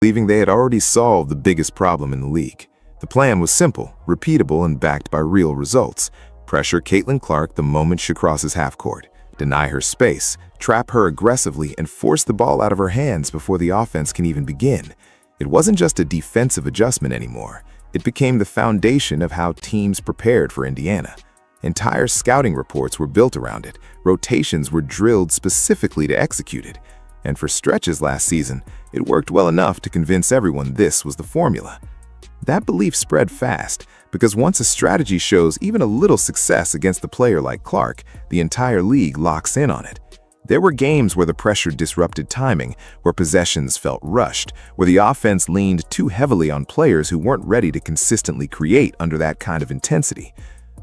believing they had already solved the biggest problem in the league. The plan was simple, repeatable, and backed by real results. Pressure Caitlin Clark the moment she crosses half-court, deny her space, trap her aggressively, and force the ball out of her hands before the offense can even begin. It wasn't just a defensive adjustment anymore. It became the foundation of how teams prepared for Indiana. Entire scouting reports were built around it. Rotations were drilled specifically to execute it. And for stretches last season, it worked well enough to convince everyone this was the formula. That belief spread fast, because once a strategy shows even a little success against a player like Clark, the entire league locks in on it. There were games where the pressure disrupted timing, where possessions felt rushed, where the offense leaned too heavily on players who weren't ready to consistently create under that kind of intensity.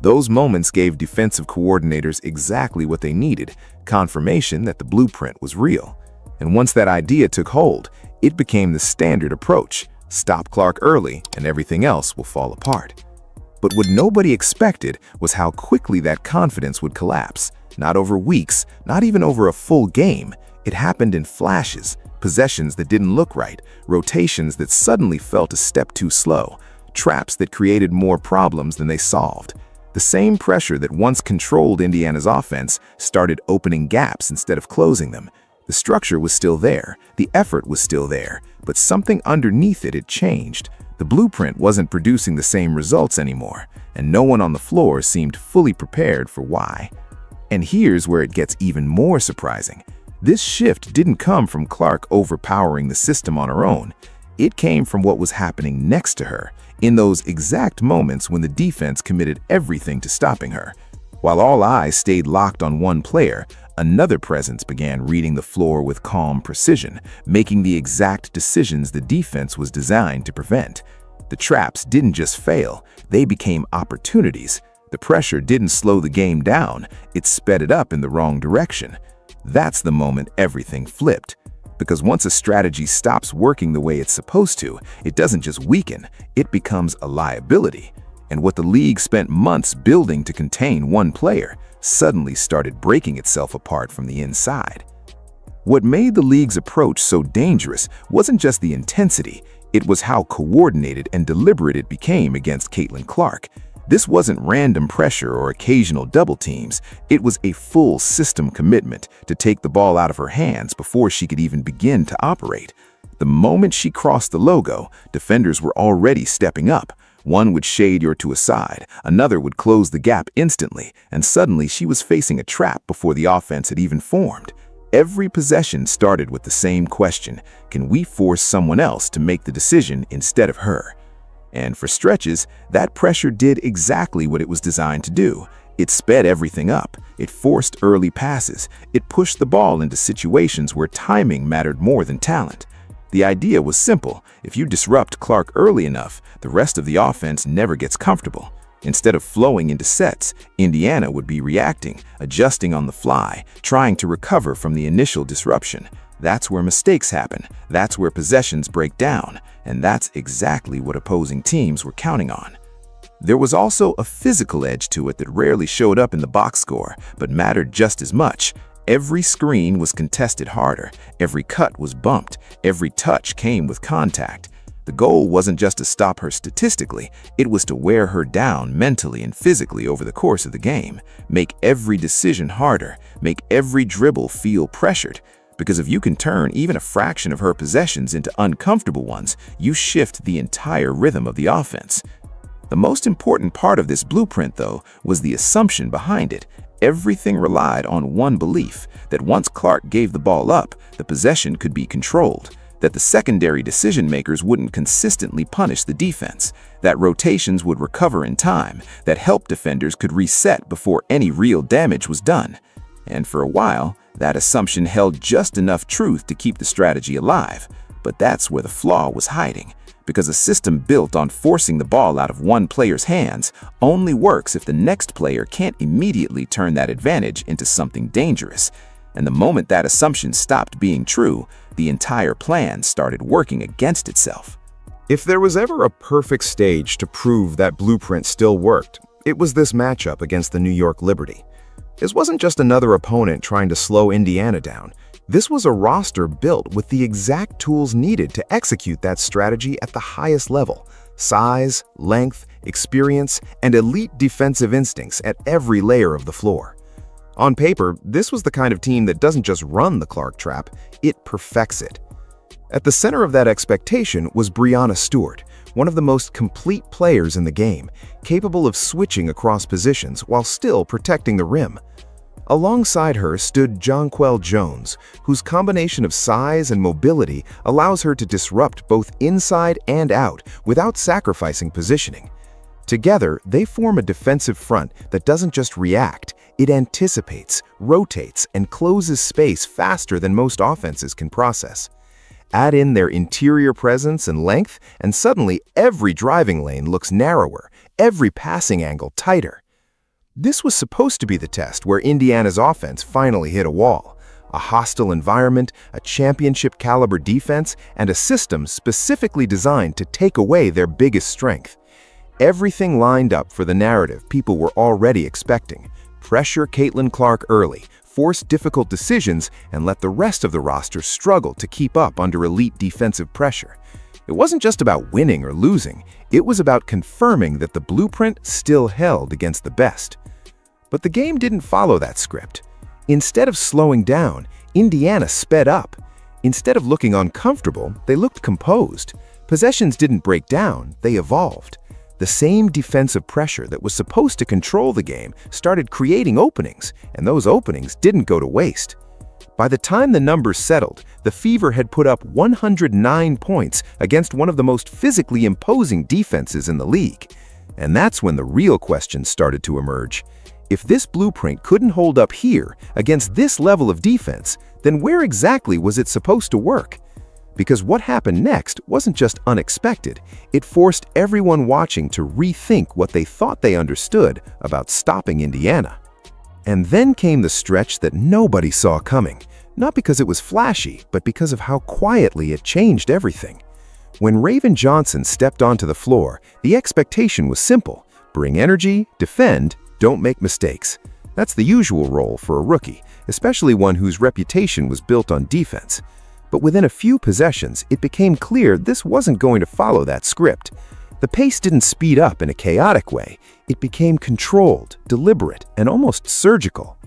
Those moments gave defensive coordinators exactly what they needed, confirmation that the blueprint was real. And once that idea took hold, it became the standard approach. Stop Clark early, and everything else will fall apart. But what nobody expected was how quickly that confidence would collapse. Not over weeks, not even over a full game. It happened in flashes, possessions that didn't look right, rotations that suddenly felt a step too slow, traps that created more problems than they solved. The same pressure that once controlled Indiana's offense started opening gaps instead of closing them. The structure was still there, the effort was still there, but something underneath it had changed. The blueprint wasn't producing the same results anymore, and no one on the floor seemed fully prepared for why. And here's where it gets even more surprising. This shift didn't come from Clark overpowering the system on her own. It came from what was happening next to her, in those exact moments when the defense committed everything to stopping her. While all eyes stayed locked on one player, another presence began reading the floor with calm precision, making the exact decisions the defense was designed to prevent. The traps didn't just fail, they became opportunities. The pressure didn't slow the game down, it sped it up in the wrong direction. That's the moment everything flipped. Because once a strategy stops working the way it's supposed to, it doesn't just weaken, it becomes a liability. And what the league spent months building to contain one player suddenly started breaking itself apart from the inside. What made the league's approach so dangerous wasn't just the intensity, it was how coordinated and deliberate it became against Caitlin Clark. This wasn't random pressure or occasional double teams, it was a full system commitment to take the ball out of her hands before she could even begin to operate. The moment she crossed the logo, defenders were already stepping up. One would shade her to a side, another would close the gap instantly, and suddenly she was facing a trap before the offense had even formed. Every possession started with the same question: can we force someone else to make the decision instead of her? And for stretches, that pressure did exactly what it was designed to do. It sped everything up, it forced early passes, it pushed the ball into situations where timing mattered more than talent. The idea was simple: if you disrupt Clark early enough, the rest of the offense never gets comfortable. Instead of flowing into sets, Indiana would be reacting, adjusting on the fly, trying to recover from the initial disruption. That's where mistakes happen, that's where possessions break down, and that's exactly what opposing teams were counting on. There was also a physical edge to it that rarely showed up in the box score, but mattered just as much. Every screen was contested harder, every cut was bumped, every touch came with contact. The goal wasn't just to stop her statistically, it was to wear her down mentally and physically over the course of the game, make every decision harder, make every dribble feel pressured. Because if you can turn even a fraction of her possessions into uncomfortable ones, you shift the entire rhythm of the offense. The most important part of this blueprint, though, was the assumption behind it. Everything relied on one belief, that once Clark gave the ball up, the possession could be controlled, that the secondary decision-makers wouldn't consistently punish the defense, that rotations would recover in time, that help defenders could reset before any real damage was done. And for a while, that assumption held just enough truth to keep the strategy alive. But that's where the flaw was hiding, because a system built on forcing the ball out of one player's hands only works if the next player can't immediately turn that advantage into something dangerous. And the moment that assumption stopped being true, the entire plan started working against itself. If there was ever a perfect stage to prove that blueprint still worked, it was this matchup against the New York Liberty. This wasn't just another opponent trying to slow Indiana down. This was a roster built with the exact tools needed to execute that strategy at the highest level: size, length, experience, and elite defensive instincts at every layer of the floor. On paper, this was the kind of team that doesn't just run the Clark trap, it perfects it. At the center of that expectation was Breanna Stewart, one of the most complete players in the game, capable of switching across positions while still protecting the rim. Alongside her stood Jonquel Jones, whose combination of size and mobility allows her to disrupt both inside and out without sacrificing positioning. Together, they form a defensive front that doesn't just react, it anticipates, rotates, and closes space faster than most offenses can process. Add in their interior presence and length, and suddenly every driving lane looks narrower, every passing angle tighter. This was supposed to be the test where Indiana's offense finally hit a wall. A hostile environment, a championship-caliber defense, and a system specifically designed to take away their biggest strength. Everything lined up for the narrative people were already expecting. Pressure Caitlin Clark early, force difficult decisions, and let the rest of the roster struggle to keep up under elite defensive pressure. It wasn't just about winning or losing, it was about confirming that the blueprint still held against the best. But the game didn't follow that script. Instead of slowing down, Indiana sped up. Instead of looking uncomfortable, they looked composed. Possessions didn't break down, they evolved. The same defensive pressure that was supposed to control the game started creating openings, and those openings didn't go to waste. By the time the numbers settled, the Fever had put up 109 points against one of the most physically imposing defenses in the league. And that's when the real questions started to emerge. If this blueprint couldn't hold up here against this level of defense, then where exactly was it supposed to work? Because what happened next wasn't just unexpected, it forced everyone watching to rethink what they thought they understood about stopping Indiana. And then came the stretch that nobody saw coming, not because it was flashy, but because of how quietly it changed everything. When Raven Johnson stepped onto the floor, the expectation was simple: bring energy, defend, don't make mistakes. That's the usual role for a rookie, especially one whose reputation was built on defense. But within a few possessions, it became clear this wasn't going to follow that script. The pace didn't speed up in a chaotic way. It became controlled, deliberate, and almost surgical.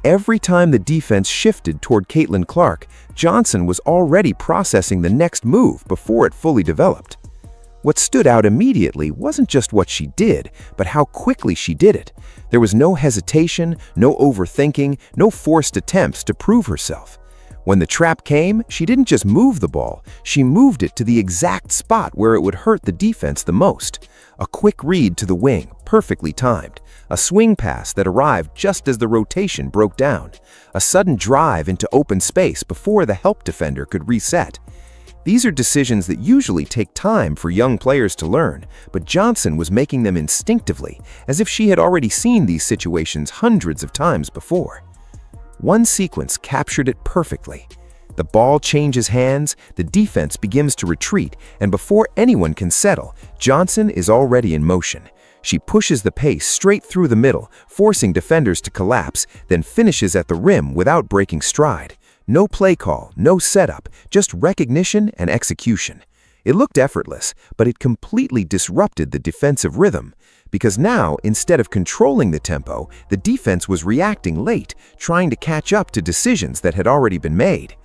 Every time the defense shifted toward Caitlin Clark, Johnson was already processing the next move before it fully developed. What stood out immediately wasn't just what she did, but how quickly she did it. There was no hesitation, no overthinking, no forced attempts to prove herself. When the trap came, she didn't just move the ball, she moved it to the exact spot where it would hurt the defense the most. A quick read to the wing, perfectly timed. A swing pass that arrived just as the rotation broke down. A sudden drive into open space before the help defender could reset. These are decisions that usually take time for young players to learn, but Johnson was making them instinctively, as if she had already seen these situations hundreds of times before. One sequence captured it perfectly. The ball changes hands, the defense begins to retreat, and before anyone can settle, Johnson is already in motion. She pushes the pace straight through the middle, forcing defenders to collapse, then finishes at the rim without breaking stride. No play call, no setup, just recognition and execution. It looked effortless, but it completely disrupted the defensive rhythm. Because now, instead of controlling the tempo, the defense was reacting late, trying to catch up to decisions that had already been made.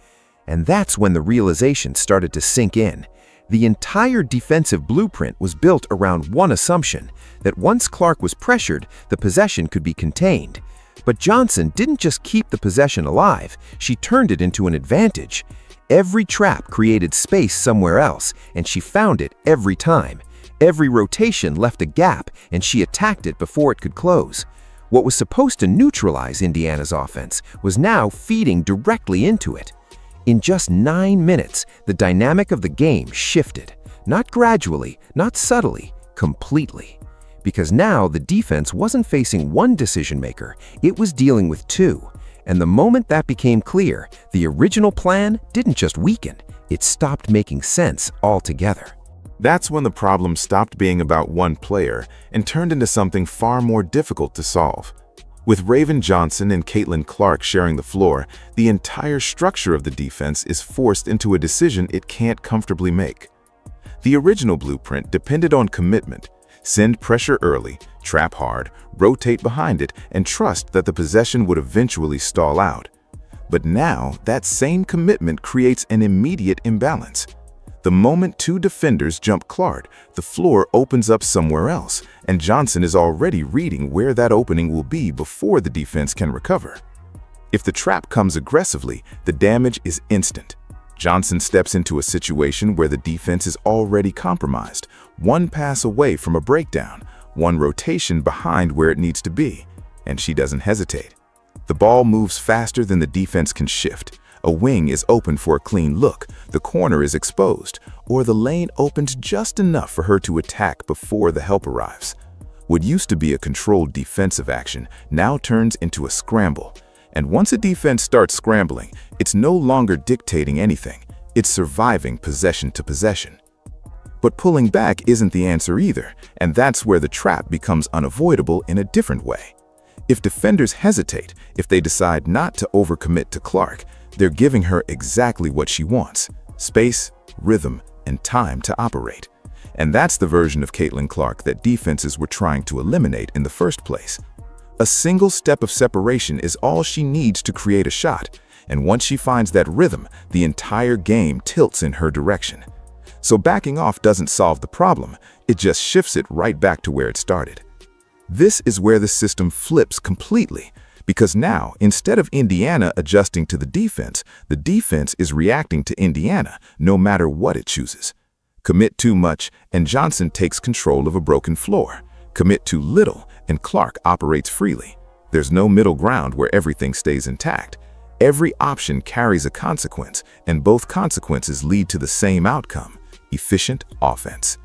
And that's when the realization started to sink in. The entire defensive blueprint was built around one assumption, that once Clark was pressured, the possession could be contained. But Johnson didn't just keep the possession alive, she turned it into an advantage. Every trap created space somewhere else, and she found it every time. Every rotation left a gap, and she attacked it before it could close. What was supposed to neutralize Indiana's offense was now feeding directly into it. In just 9 minutes, the dynamic of the game shifted. Not gradually, not subtly, completely. Because now the defense wasn't facing one decision-maker, it was dealing with two. And the moment that became clear, the original plan didn't just weaken, it stopped making sense altogether. That's when the problem stopped being about one player and turned into something far more difficult to solve. With Raven Johnson and Caitlin Clark sharing the floor, the entire structure of the defense is forced into a decision it can't comfortably make. The original blueprint depended on commitment: send pressure early, trap hard, rotate behind it, and trust that the possession would eventually stall out. But now, that same commitment creates an immediate imbalance. The moment two defenders jump Clark, the floor opens up somewhere else, and Johnson is already reading where that opening will be before the defense can recover. If the trap comes aggressively, the damage is instant. Johnson steps into a situation where the defense is already compromised, one pass away from a breakdown, one rotation behind where it needs to be, and she doesn't hesitate. The ball moves faster than the defense can shift. A wing is open for a clean look, the corner is exposed, or the lane opens just enough for her to attack before the help arrives. What used to be a controlled defensive action now turns into a scramble. And once a defense starts scrambling, it's no longer dictating anything. It's surviving possession to possession. But pulling back isn't the answer either, and that's where the trap becomes unavoidable in a different way. If defenders hesitate, if they decide not to overcommit to Clark, they're giving her exactly what she wants: space, rhythm, and time to operate. And that's the version of Caitlin Clark that defenses were trying to eliminate in the first place. A single step of separation is all she needs to create a shot, and once she finds that rhythm, the entire game tilts in her direction. So backing off doesn't solve the problem, it just shifts it right back to where it started. This is where the system flips completely, because now, instead of Indiana adjusting to the defense is reacting to Indiana, no matter what it chooses. Commit too much, and Johnson takes control of a broken floor. Commit too little, and Clark operates freely. There's no middle ground where everything stays intact. Every option carries a consequence, and both consequences lead to the same outcome: efficient offense.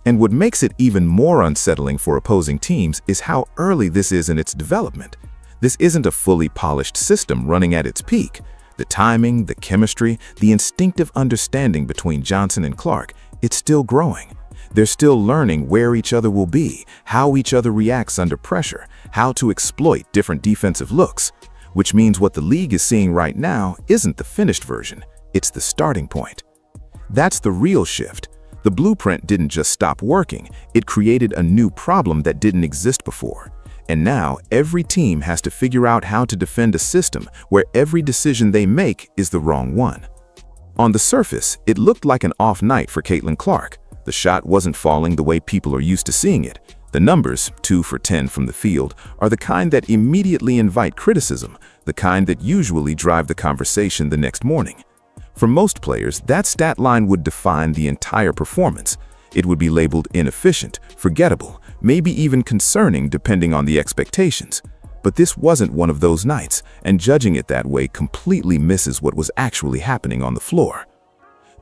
And what makes it even more unsettling for opposing teams is how early this is in its development. This isn't a fully polished system running at its peak. The timing, the chemistry, the instinctive understanding between Johnson and Clark, it's still growing. They're still learning where each other will be, how each other reacts under pressure, how to exploit different defensive looks. Which means what the league is seeing right now isn't the finished version, it's the starting point. That's the real shift. The blueprint didn't just stop working, it created a new problem that didn't exist before. And now, every team has to figure out how to defend a system where every decision they make is the wrong one. On the surface, it looked like an off night for Caitlin Clark. The shot wasn't falling the way people are used to seeing it. The numbers, 2 for 10 from the field, are the kind that immediately invite criticism, the kind that usually drive the conversation the next morning. For most players, that stat line would define the entire performance. It would be labeled inefficient, forgettable, maybe even concerning depending on the expectations. But this wasn't one of those nights, and judging it that way completely misses what was actually happening on the floor.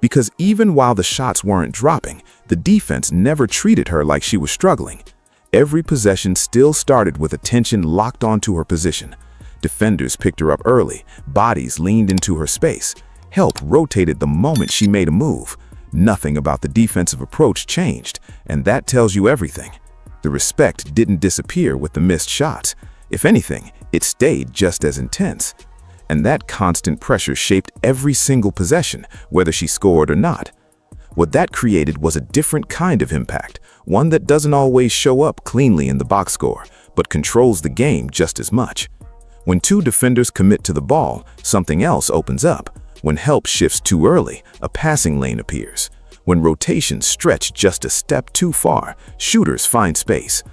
Because even while the shots weren't dropping, the defense never treated her like she was struggling. Every possession still started with attention locked onto her position. Defenders picked her up early, bodies leaned into her space. Help rotated the moment she made a move. Nothing about the defensive approach changed, and that tells you everything. The respect didn't disappear with the missed shots. If anything, it stayed just as intense. And that constant pressure shaped every single possession, whether she scored or not. What that created was a different kind of impact, one that doesn't always show up cleanly in the box score, but controls the game just as much. When two defenders commit to the ball, something else opens up. When help shifts too early, a passing lane appears. When rotations stretch just a step too far, shooters find space.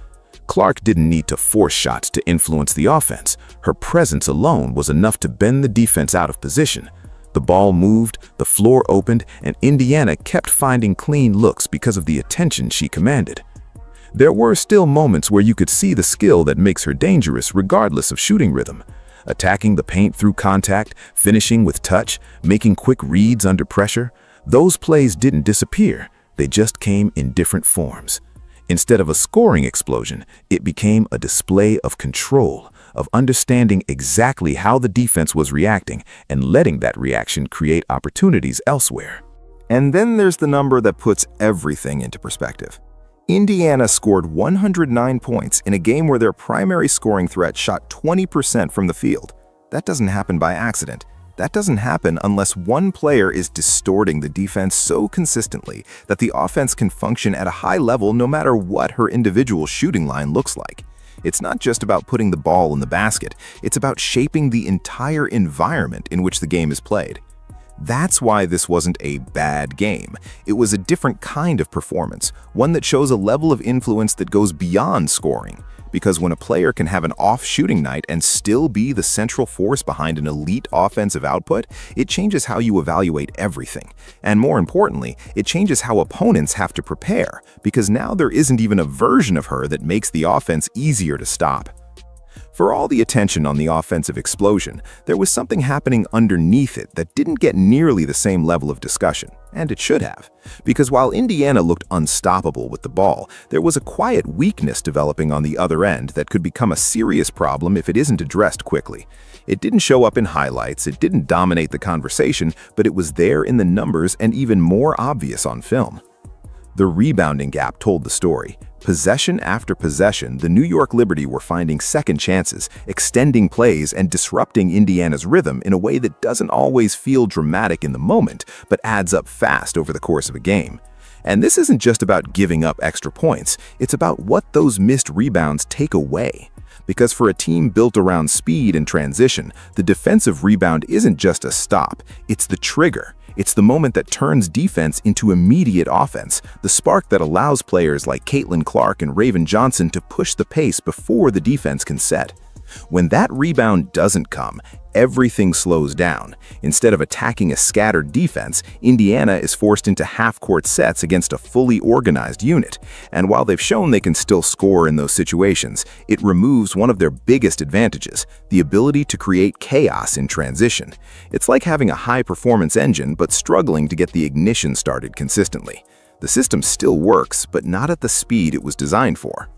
Clark didn't need to force shots to influence the offense. Her presence alone was enough to bend the defense out of position. The ball moved, the floor opened, and Indiana kept finding clean looks because of the attention she commanded. There were still moments where you could see the skill that makes her dangerous regardless of shooting rhythm. Attacking the paint through contact, finishing with touch, making quick reads under pressure. Those plays didn't disappear, they just came in different forms. Instead of a scoring explosion, it became a display of control, of understanding exactly how the defense was reacting and letting that reaction create opportunities elsewhere. And then there's the number that puts everything into perspective. Indiana scored 109 points in a game where their primary scoring threat shot 20% from the field. That doesn't happen by accident. That doesn't happen unless one player is distorting the defense so consistently that the offense can function at a high level no matter what her individual shooting line looks like. It's not just about putting the ball in the basket, it's about shaping the entire environment in which the game is played. That's why this wasn't a bad game. It was a different kind of performance, one that shows a level of influence that goes beyond scoring. Because when a player can have an off shooting night and still be the central force behind an elite offensive output, it changes how you evaluate everything. And more importantly, it changes how opponents have to prepare, because now there isn't even a version of her that makes the offense easier to stop. For all the attention on the offensive explosion, there was something happening underneath it that didn't get nearly the same level of discussion, and it should have. Because while Indiana looked unstoppable with the ball, there was a quiet weakness developing on the other end that could become a serious problem if it isn't addressed quickly. It didn't show up in highlights, it didn't dominate the conversation, but it was there in the numbers and even more obvious on film. The rebounding gap told the story. Possession after possession, the New York Liberty were finding second chances, extending plays, and disrupting Indiana's rhythm in a way that doesn't always feel dramatic in the moment, but adds up fast over the course of a game. And this isn't just about giving up extra points, it's about what those missed rebounds take away. Because for a team built around speed and transition, the defensive rebound isn't just a stop, it's the trigger. It's the moment that turns defense into immediate offense, the spark that allows players like Caitlin Clark and Raven Johnson to push the pace before the defense can set. When that rebound doesn't come, everything slows down. Instead of attacking a scattered defense, Indiana is forced into half-court sets against a fully organized unit. And while they've shown they can still score in those situations, it removes one of their biggest advantages, the ability to create chaos in transition. It's like having a high-performance engine but struggling to get the ignition started consistently. The system still works, but not at the speed it was designed for.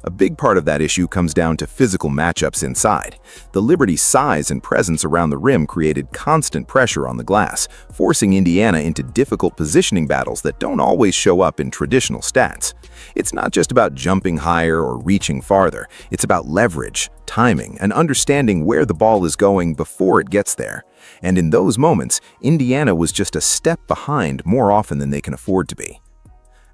A big part of that issue comes down to physical matchups inside. The Liberty's size and presence around the rim created constant pressure on the glass, forcing Indiana into difficult positioning battles that don't always show up in traditional stats. It's not just about jumping higher or reaching farther, it's about leverage, timing, and understanding where the ball is going before it gets there. And in those moments, Indiana was just a step behind more often than they can afford to be.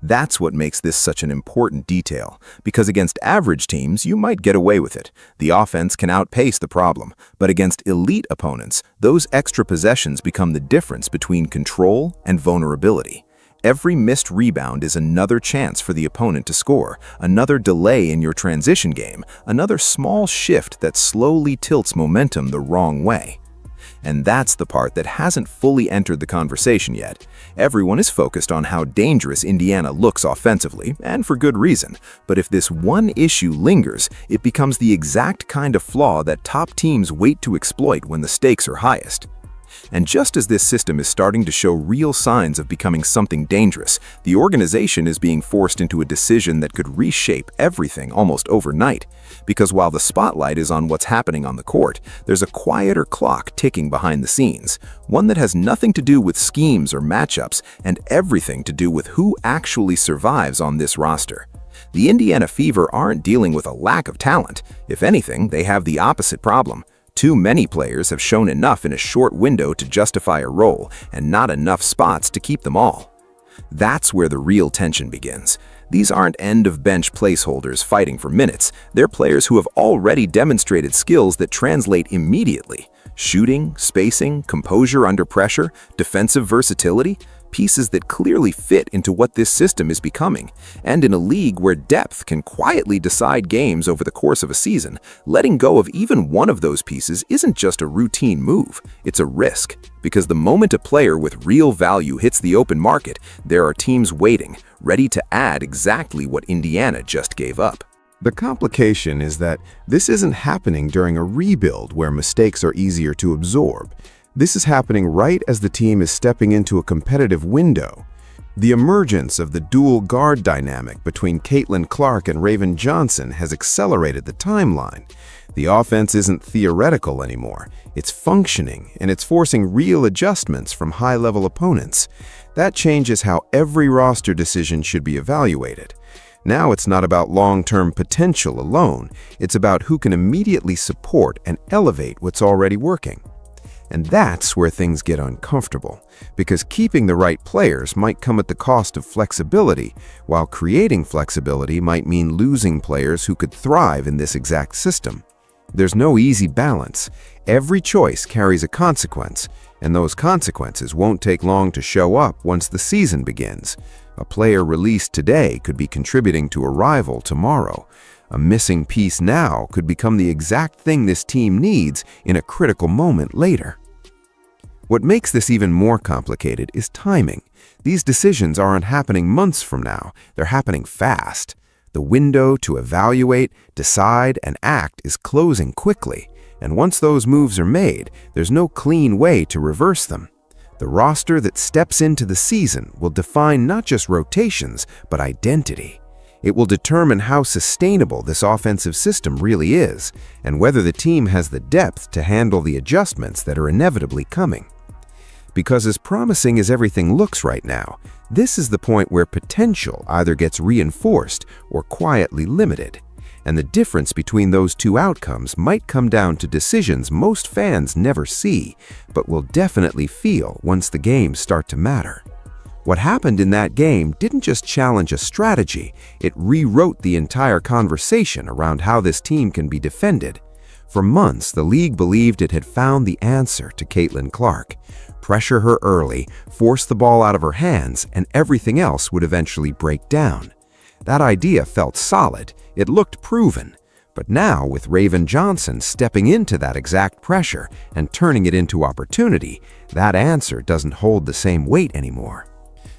That's what makes this such an important detail, because against average teams, you might get away with it. The offense can outpace the problem, but against elite opponents, those extra possessions become the difference between control and vulnerability. Every missed rebound is another chance for the opponent to score, another delay in your transition game, another small shift that slowly tilts momentum the wrong way. And that's the part that hasn't fully entered the conversation yet. Everyone is focused on how dangerous Indiana looks offensively, and for good reason. But if this one issue lingers, it becomes the exact kind of flaw that top teams wait to exploit when the stakes are highest. And just as this system is starting to show real signs of becoming something dangerous, the organization is being forced into a decision that could reshape everything almost overnight. Because while the spotlight is on what's happening on the court, there's a quieter clock ticking behind the scenes, one that has nothing to do with schemes or matchups and everything to do with who actually survives on this roster. The Indiana Fever aren't dealing with a lack of talent. If anything, they have the opposite problem. Too many players have shown enough in a short window to justify a role, and not enough spots to keep them all. That's where the real tension begins. These aren't end-of-bench placeholders fighting for minutes. They're players who have already demonstrated skills that translate immediately. Shooting, spacing, composure under pressure, defensive versatility, pieces that clearly fit into what this system is becoming. And in a league where depth can quietly decide games over the course of a season, letting go of even one of those pieces isn't just a routine move, it's a risk. Because the moment a player with real value hits the open market, there are teams waiting, ready to add exactly what Indiana just gave up. The complication is that this isn't happening during a rebuild where mistakes are easier to absorb. This is happening right as the team is stepping into a competitive window. The emergence of the dual guard dynamic between Caitlin Clark and Raven Johnson has accelerated the timeline. The offense isn't theoretical anymore. It's functioning, and it's forcing real adjustments from high-level opponents. That changes how every roster decision should be evaluated. Now it's not about long-term potential alone, it's about who can immediately support and elevate what's already working. And that's where things get uncomfortable, because keeping the right players might come at the cost of flexibility, while creating flexibility might mean losing players who could thrive in this exact system. There's no easy balance. Every choice carries a consequence, and those consequences won't take long to show up once the season begins. A player released today could be contributing to a rival tomorrow. A missing piece now could become the exact thing this team needs in a critical moment later. What makes this even more complicated is timing. These decisions aren't happening months from now, they're happening fast. The window to evaluate, decide, and act is closing quickly, and once those moves are made, there's no clean way to reverse them. The roster that steps into the season will define not just rotations, but identity. It will determine how sustainable this offensive system really is, and whether the team has the depth to handle the adjustments that are inevitably coming. Because as promising as everything looks right now, this is the point where potential either gets reinforced or quietly limited. And the difference between those two outcomes might come down to decisions most fans never see, but will definitely feel once the games start to matter. What happened in that game didn't just challenge a strategy, it rewrote the entire conversation around how this team can be defended. For months, the league believed it had found the answer to Caitlin Clark. Pressure her early, force the ball out of her hands, and everything else would eventually break down. That idea felt solid, it looked proven. But now, with Raven Johnson stepping into that exact pressure and turning it into opportunity, that answer doesn't hold the same weight anymore.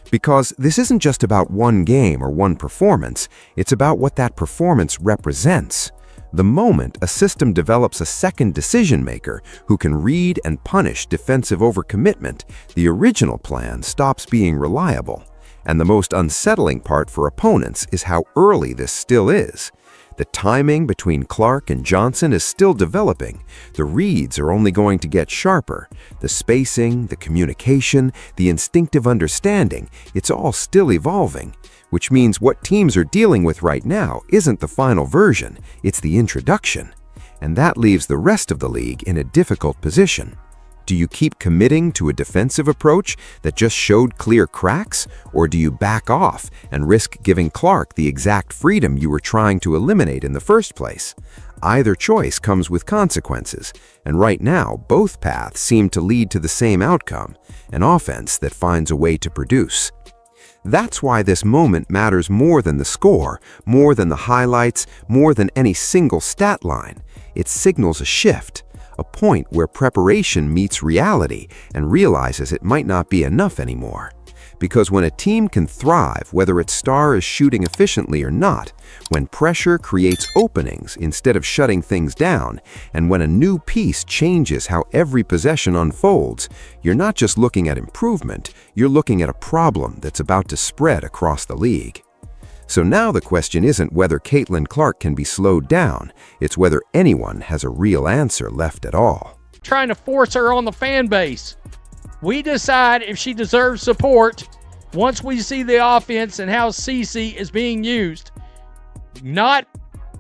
Because this isn't just about one game or one performance, it's about what that performance represents. The moment a system develops a second decision-maker who can read and punish defensive overcommitment, the original plan stops being reliable. And the most unsettling part for opponents is how early this still is. The timing between Clark and Johnson is still developing. The reads are only going to get sharper. The spacing, the communication, the instinctive understanding, it's all still evolving. Which means what teams are dealing with right now isn't the final version, it's the introduction. And that leaves the rest of the league in a difficult position. Do you keep committing to a defensive approach that just showed clear cracks, or do you back off and risk giving Clark the exact freedom you were trying to eliminate in the first place? Either choice comes with consequences, and right now both paths seem to lead to the same outcome, an offense that finds a way to produce. That's why this moment matters more than the score, more than the highlights, more than any single stat line. It signals a shift, a point where preparation meets reality and realizes it might not be enough anymore. Because when a team can thrive, whether its star is shooting efficiently or not, when pressure creates openings instead of shutting things down, and when a new piece changes how every possession unfolds, you're not just looking at improvement, you're looking at a problem that's about to spread across the league. So now the question isn't whether Caitlin Clark can be slowed down, it's whether anyone has a real answer left at all. Trying to force her on the fan base. We decide if she deserves support once we see the offense and how CC is being used. Not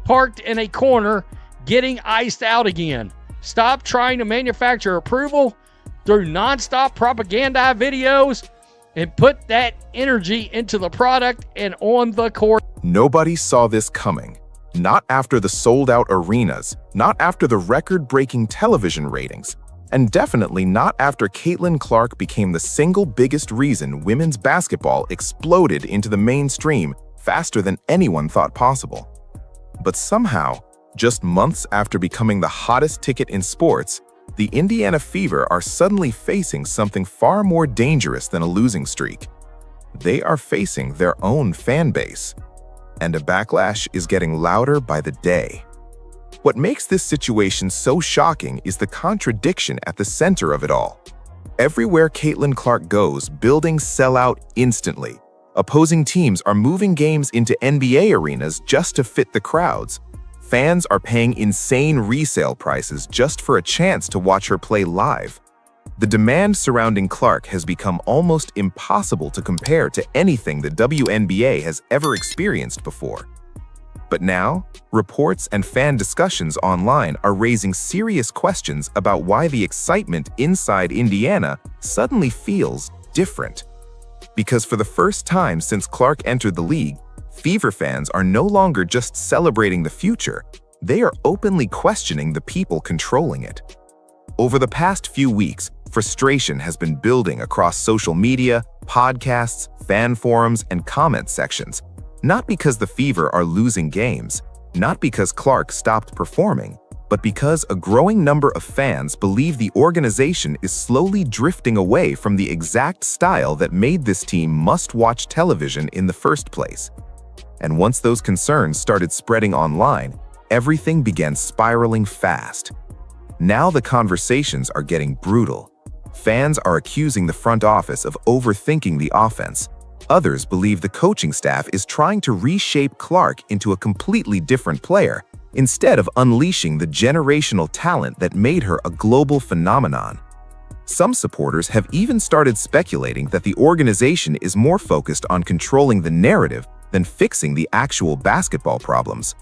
parked in a corner, getting iced out again. Stop trying to manufacture approval through nonstop propaganda videos and put that energy into the product and on the court. Nobody saw this coming. Not after the sold-out arenas, not after the record-breaking television ratings, and definitely not after Caitlin Clark became the single biggest reason women's basketball exploded into the mainstream faster than anyone thought possible. But somehow, just months after becoming the hottest ticket in sports, the Indiana Fever are suddenly facing something far more dangerous than a losing streak. They are facing their own fan base, and a backlash is getting louder by the day. What makes this situation so shocking is the contradiction at the center of it all. Everywhere Caitlin Clark goes, buildings sell out instantly. Opposing teams are moving games into NBA arenas just to fit the crowds. Fans are paying insane resale prices just for a chance to watch her play live. The demand surrounding Clark has become almost impossible to compare to anything the WNBA has ever experienced before. But now, reports and fan discussions online are raising serious questions about why the excitement inside Indiana suddenly feels different. Because for the first time since Clark entered the league, Fever fans are no longer just celebrating the future, they are openly questioning the people controlling it. Over the past few weeks, frustration has been building across social media, podcasts, fan forums, and comment sections. Not because the Fever are losing games, not because Clark stopped performing, but because a growing number of fans believe the organization is slowly drifting away from the exact style that made this team must-watch television in the first place. And once those concerns started spreading online, everything began spiraling fast. Now the conversations are getting brutal. Fans are accusing the front office of overthinking the offense. Others believe the coaching staff is trying to reshape Clark into a completely different player, instead of unleashing the generational talent that made her a global phenomenon. Some supporters have even started speculating that the organization is more focused on controlling the narrative than fixing the actual basketball problems.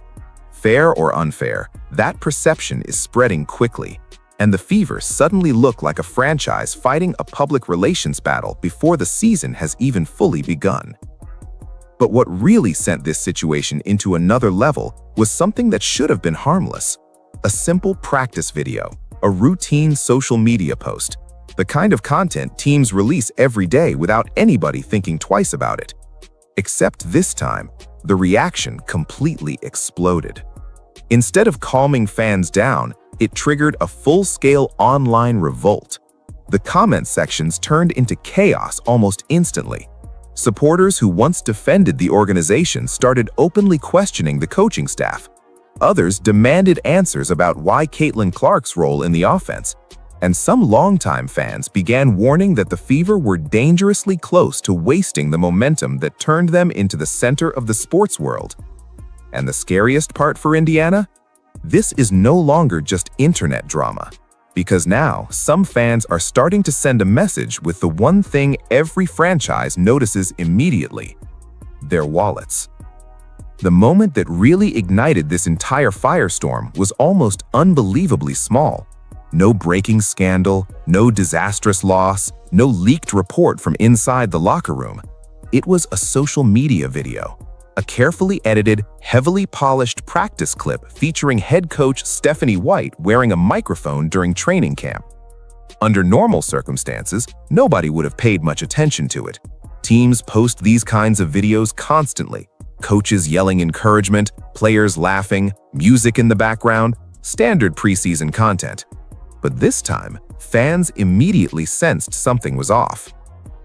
Fair or unfair, that perception is spreading quickly, and the Fever suddenly look like a franchise fighting a public relations battle before the season has even fully begun. But what really sent this situation into another level was something that should have been harmless. A simple practice video, a routine social media post, the kind of content teams release every day without anybody thinking twice about it. Except this time, the reaction completely exploded. Instead of calming fans down, it triggered a full-scale online revolt. The comment sections turned into chaos almost instantly. Supporters who once defended the organization started openly questioning the coaching staff. Others demanded answers about why Caitlin Clark's role in the offense. And some longtime fans began warning that the Fever were dangerously close to wasting the momentum that turned them into the center of the sports world. And the scariest part for Indiana? This is no longer just internet drama, because now some fans are starting to send a message with the one thing every franchise notices immediately: their wallets. The moment that really ignited this entire firestorm was almost unbelievably small. No breaking scandal, no disastrous loss, no leaked report from inside the locker room. It was a social media video. A carefully edited, heavily polished practice clip featuring head coach Stephanie White wearing a microphone during training camp. Under normal circumstances, nobody would have paid much attention to it. Teams post these kinds of videos constantly. Coaches yelling encouragement, players laughing, music in the background, standard preseason content. But this time, fans immediately sensed something was off.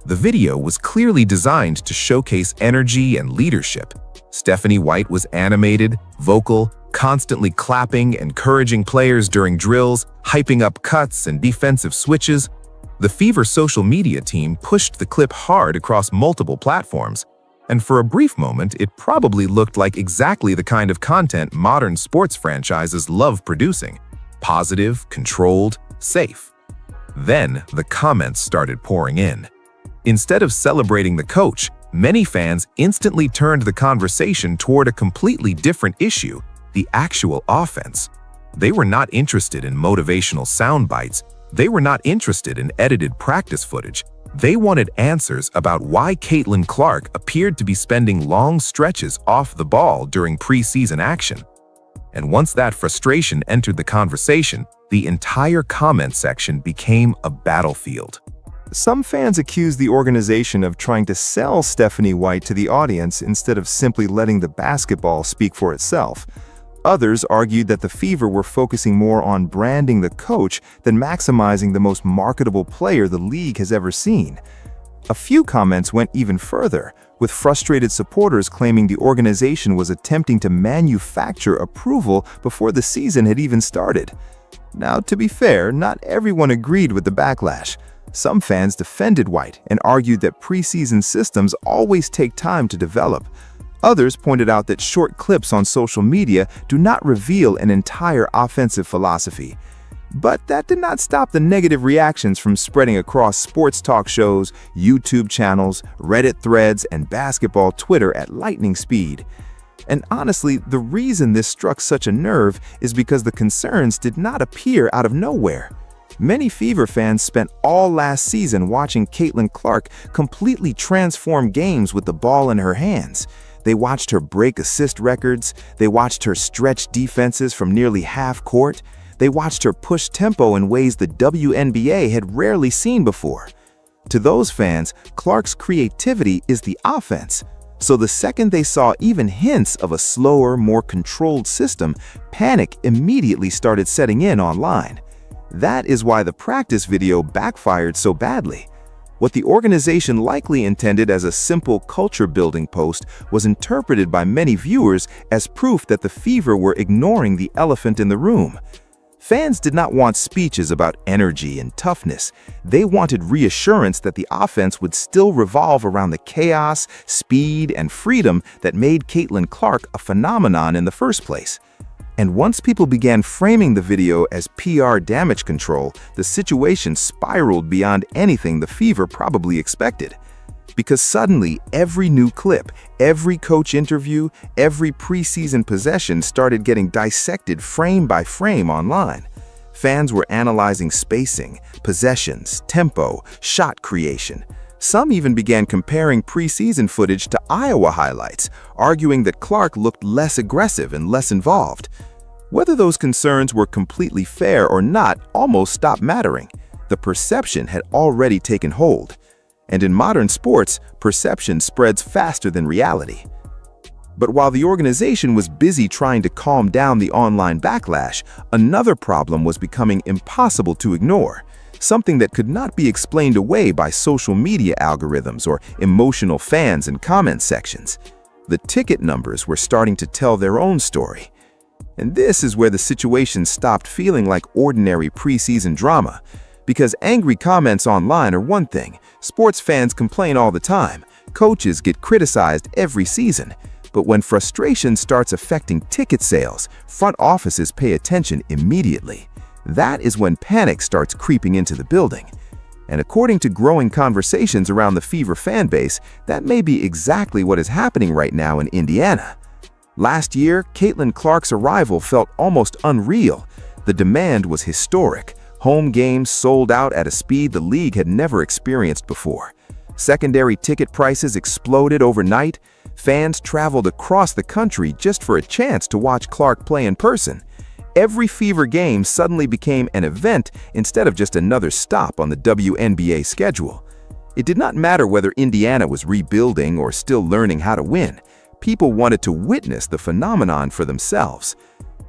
The video was clearly designed to showcase energy and leadership. Stephanie White was animated, vocal, constantly clapping, encouraging players during drills, hyping up cuts and defensive switches. The Fever social media team pushed the clip hard across multiple platforms, and for a brief moment, it probably looked like exactly the kind of content modern sports franchises love producing: positive, controlled, safe. Then the comments started pouring in. Instead of celebrating the coach, many fans instantly turned the conversation toward a completely different issue: the actual offense. They were not interested in motivational sound bites. They were not interested in edited practice footage. They wanted answers about why Caitlin Clark appeared to be spending long stretches off the ball during preseason action. And once that frustration entered the conversation, the entire comment section became a battlefield. Some fans accuse the organization of trying to sell Stephanie White to the audience instead of simply letting the basketball speak for itself. Others argued that the Fever were focusing more on branding the coach than maximizing the most marketable player the league has ever seen. A few comments went even further, with frustrated supporters claiming the organization was attempting to manufacture approval before the season had even started. Now, to be fair, not everyone agreed with the backlash. Some fans defended White and argued that preseason systems always take time to develop. Others pointed out that short clips on social media do not reveal an entire offensive philosophy. But that did not stop the negative reactions from spreading across sports talk shows, YouTube channels, Reddit threads, and basketball Twitter at lightning speed. And honestly, the reason this struck such a nerve is because the concerns did not appear out of nowhere. Many Fever fans spent all last season watching Caitlin Clark completely transform games with the ball in her hands. They watched her break assist records, they watched her stretch defenses from nearly half court, they watched her push tempo in ways the WNBA had rarely seen before. To those fans, Clark's creativity is the offense. So the second they saw even hints of a slower, more controlled system, panic immediately started setting in online. That is why the practice video backfired so badly. What the organization likely intended as a simple culture-building post was interpreted by many viewers as proof that the Fever were ignoring the elephant in the room. Fans did not want speeches about energy and toughness. They wanted reassurance that the offense would still revolve around the chaos, speed, and freedom that made Caitlin Clark a phenomenon in the first place. And once people began framing the video as PR damage control, the situation spiraled beyond anything the Fever probably expected. Because suddenly, every new clip, every coach interview, every preseason possession started getting dissected frame by frame online. Fans were analyzing spacing, possessions, tempo, shot creation. Some even began comparing preseason footage to Iowa highlights, arguing that Clark looked less aggressive and less involved. Whether those concerns were completely fair or not almost stopped mattering. The perception had already taken hold. And in modern sports, perception spreads faster than reality. But while the organization was busy trying to calm down the online backlash, another problem was becoming impossible to ignore, something that could not be explained away by social media algorithms or emotional fans and comment sections. The ticket numbers were starting to tell their own story. And this is where the situation stopped feeling like ordinary preseason drama. Because angry comments online are one thing, sports fans complain all the time, coaches get criticized every season. But when frustration starts affecting ticket sales, front offices pay attention immediately. That is when panic starts creeping into the building. And according to growing conversations around the Fever fan base, that may be exactly what is happening right now in Indiana. Last year, Caitlin Clark's arrival felt almost unreal. The demand was historic. Home games sold out at a speed the league had never experienced before. Secondary ticket prices exploded overnight. Fans traveled across the country just for a chance to watch Clark play in person. Every Fever game suddenly became an event instead of just another stop on the WNBA schedule. It did not matter whether Indiana was rebuilding or still learning how to win. People wanted to witness the phenomenon for themselves.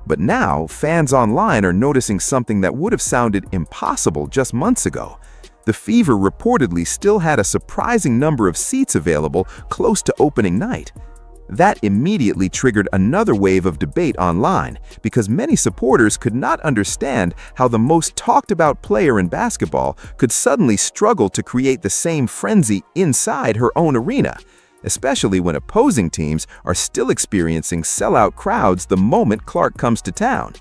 But now, fans online are noticing something that would have sounded impossible just months ago. The Fever reportedly still had a surprising number of seats available close to opening night. That immediately triggered another wave of debate online because many supporters could not understand how the most talked about player in basketball could suddenly struggle to create the same frenzy inside her own arena, especially when opposing teams are still experiencing sellout crowds the moment Clark comes to town.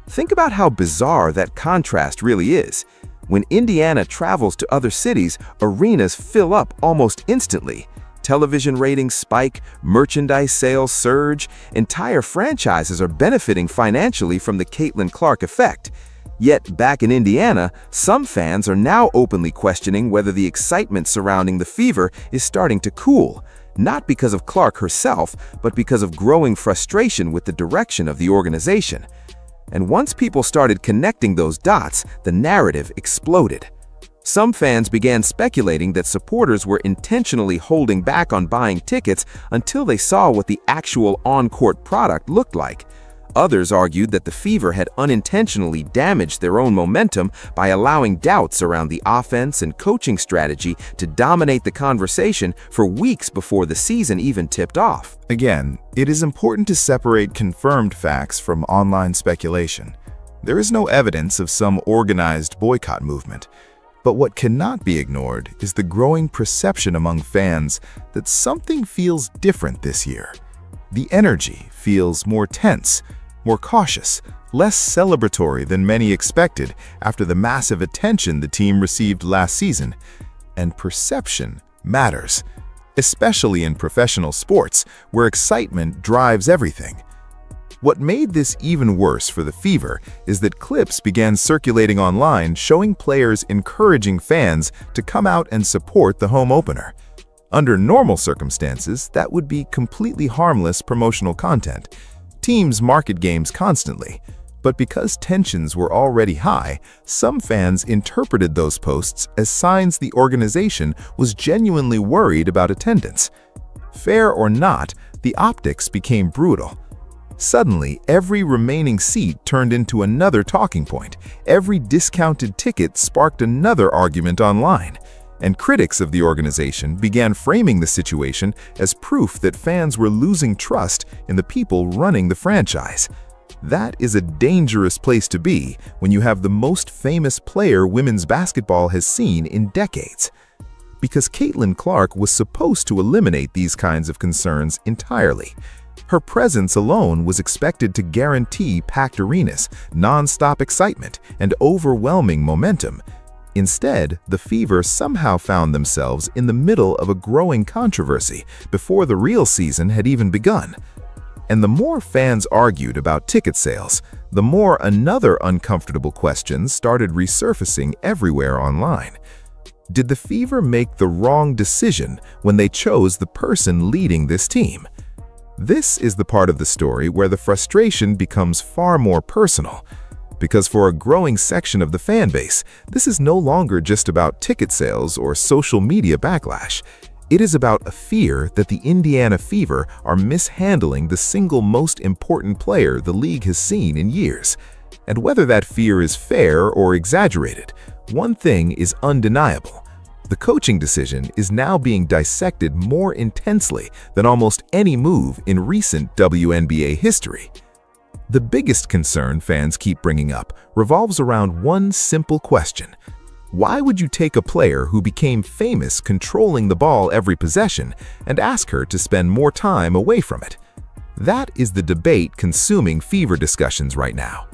Think about how bizarre that contrast really is. When Indiana travels to other cities, arenas fill up almost instantly. Television ratings spike, merchandise sales surge, entire franchises are benefiting financially from the Caitlin Clark effect. Yet, back in Indiana, some fans are now openly questioning whether the excitement surrounding the Fever is starting to cool, not because of Clark herself, but because of growing frustration with the direction of the organization. And once people started connecting those dots, the narrative exploded. Some fans began speculating that supporters were intentionally holding back on buying tickets until they saw what the actual on-court product looked like. Others argued that the Fever had unintentionally damaged their own momentum by allowing doubts around the offense and coaching strategy to dominate the conversation for weeks before the season even tipped off. Again, it is important to separate confirmed facts from online speculation. There is no evidence of some organized boycott movement. But what cannot be ignored is the growing perception among fans that something feels different this year. The energy feels more tense, more cautious, less celebratory than many expected after the massive attention the team received last season. And perception matters, especially in professional sports where excitement drives everything. What made this even worse for the Fever is that clips began circulating online showing players encouraging fans to come out and support the home opener. Under normal circumstances, that would be completely harmless promotional content. Teams market games constantly, but because tensions were already high, some fans interpreted those posts as signs the organization was genuinely worried about attendance. Fair or not, the optics became brutal. Suddenly, every remaining seat turned into another talking point. Every discounted ticket sparked another argument online. And critics of the organization began framing the situation as proof that fans were losing trust in the people running the franchise. That is a dangerous place to be when you have the most famous player women's basketball has seen in decades. Because Caitlin Clark was supposed to eliminate these kinds of concerns entirely. Her presence alone was expected to guarantee packed arenas, non-stop excitement, and overwhelming momentum. Instead, the Fever somehow found themselves in the middle of a growing controversy before the real season had even begun. And the more fans argued about ticket sales, the more another uncomfortable question started resurfacing everywhere online. Did the Fever make the wrong decision when they chose the person leading this team? This is the part of the story where the frustration becomes far more personal. Because for a growing section of the fan base, this is no longer just about ticket sales or social media backlash. It is about a fear that the Indiana Fever are mishandling the single most important player the league has seen in years. And whether that fear is fair or exaggerated, one thing is undeniable. The coaching decision is now being dissected more intensely than almost any move in recent WNBA history. The biggest concern fans keep bringing up revolves around one simple question. Why would you take a player who became famous controlling the ball every possession and ask her to spend more time away from it? That is the debate consuming Fever discussions right now.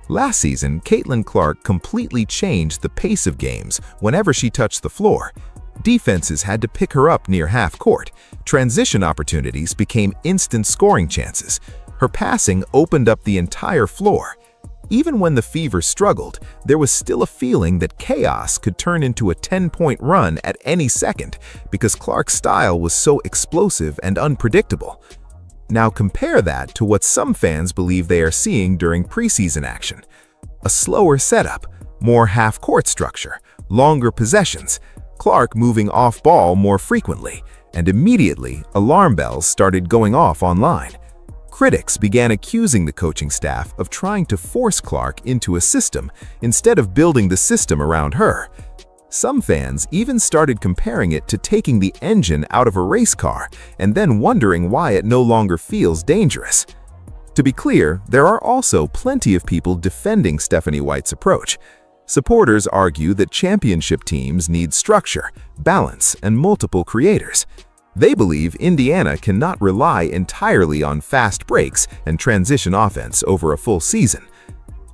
Last season, Caitlin Clark completely changed the pace of games whenever she touched the floor. Defenses had to pick her up near half court. Transition opportunities became instant scoring chances. Her passing opened up the entire floor. Even when the Fever struggled, there was still a feeling that chaos could turn into a 10-point run at any second because Clark's style was so explosive and unpredictable. Now compare that to what some fans believe they are seeing during preseason action. A slower setup, more half-court structure, longer possessions, Clark moving off-ball more frequently, and immediately alarm bells started going off online. Critics began accusing the coaching staff of trying to force Clark into a system instead of building the system around her. Some fans even started comparing it to taking the engine out of a race car and then wondering why it no longer feels dangerous. To be clear, there are also plenty of people defending Stephanie White's approach. Supporters argue that championship teams need structure, balance, and multiple creators. They believe Indiana cannot rely entirely on fast breaks and transition offense over a full season.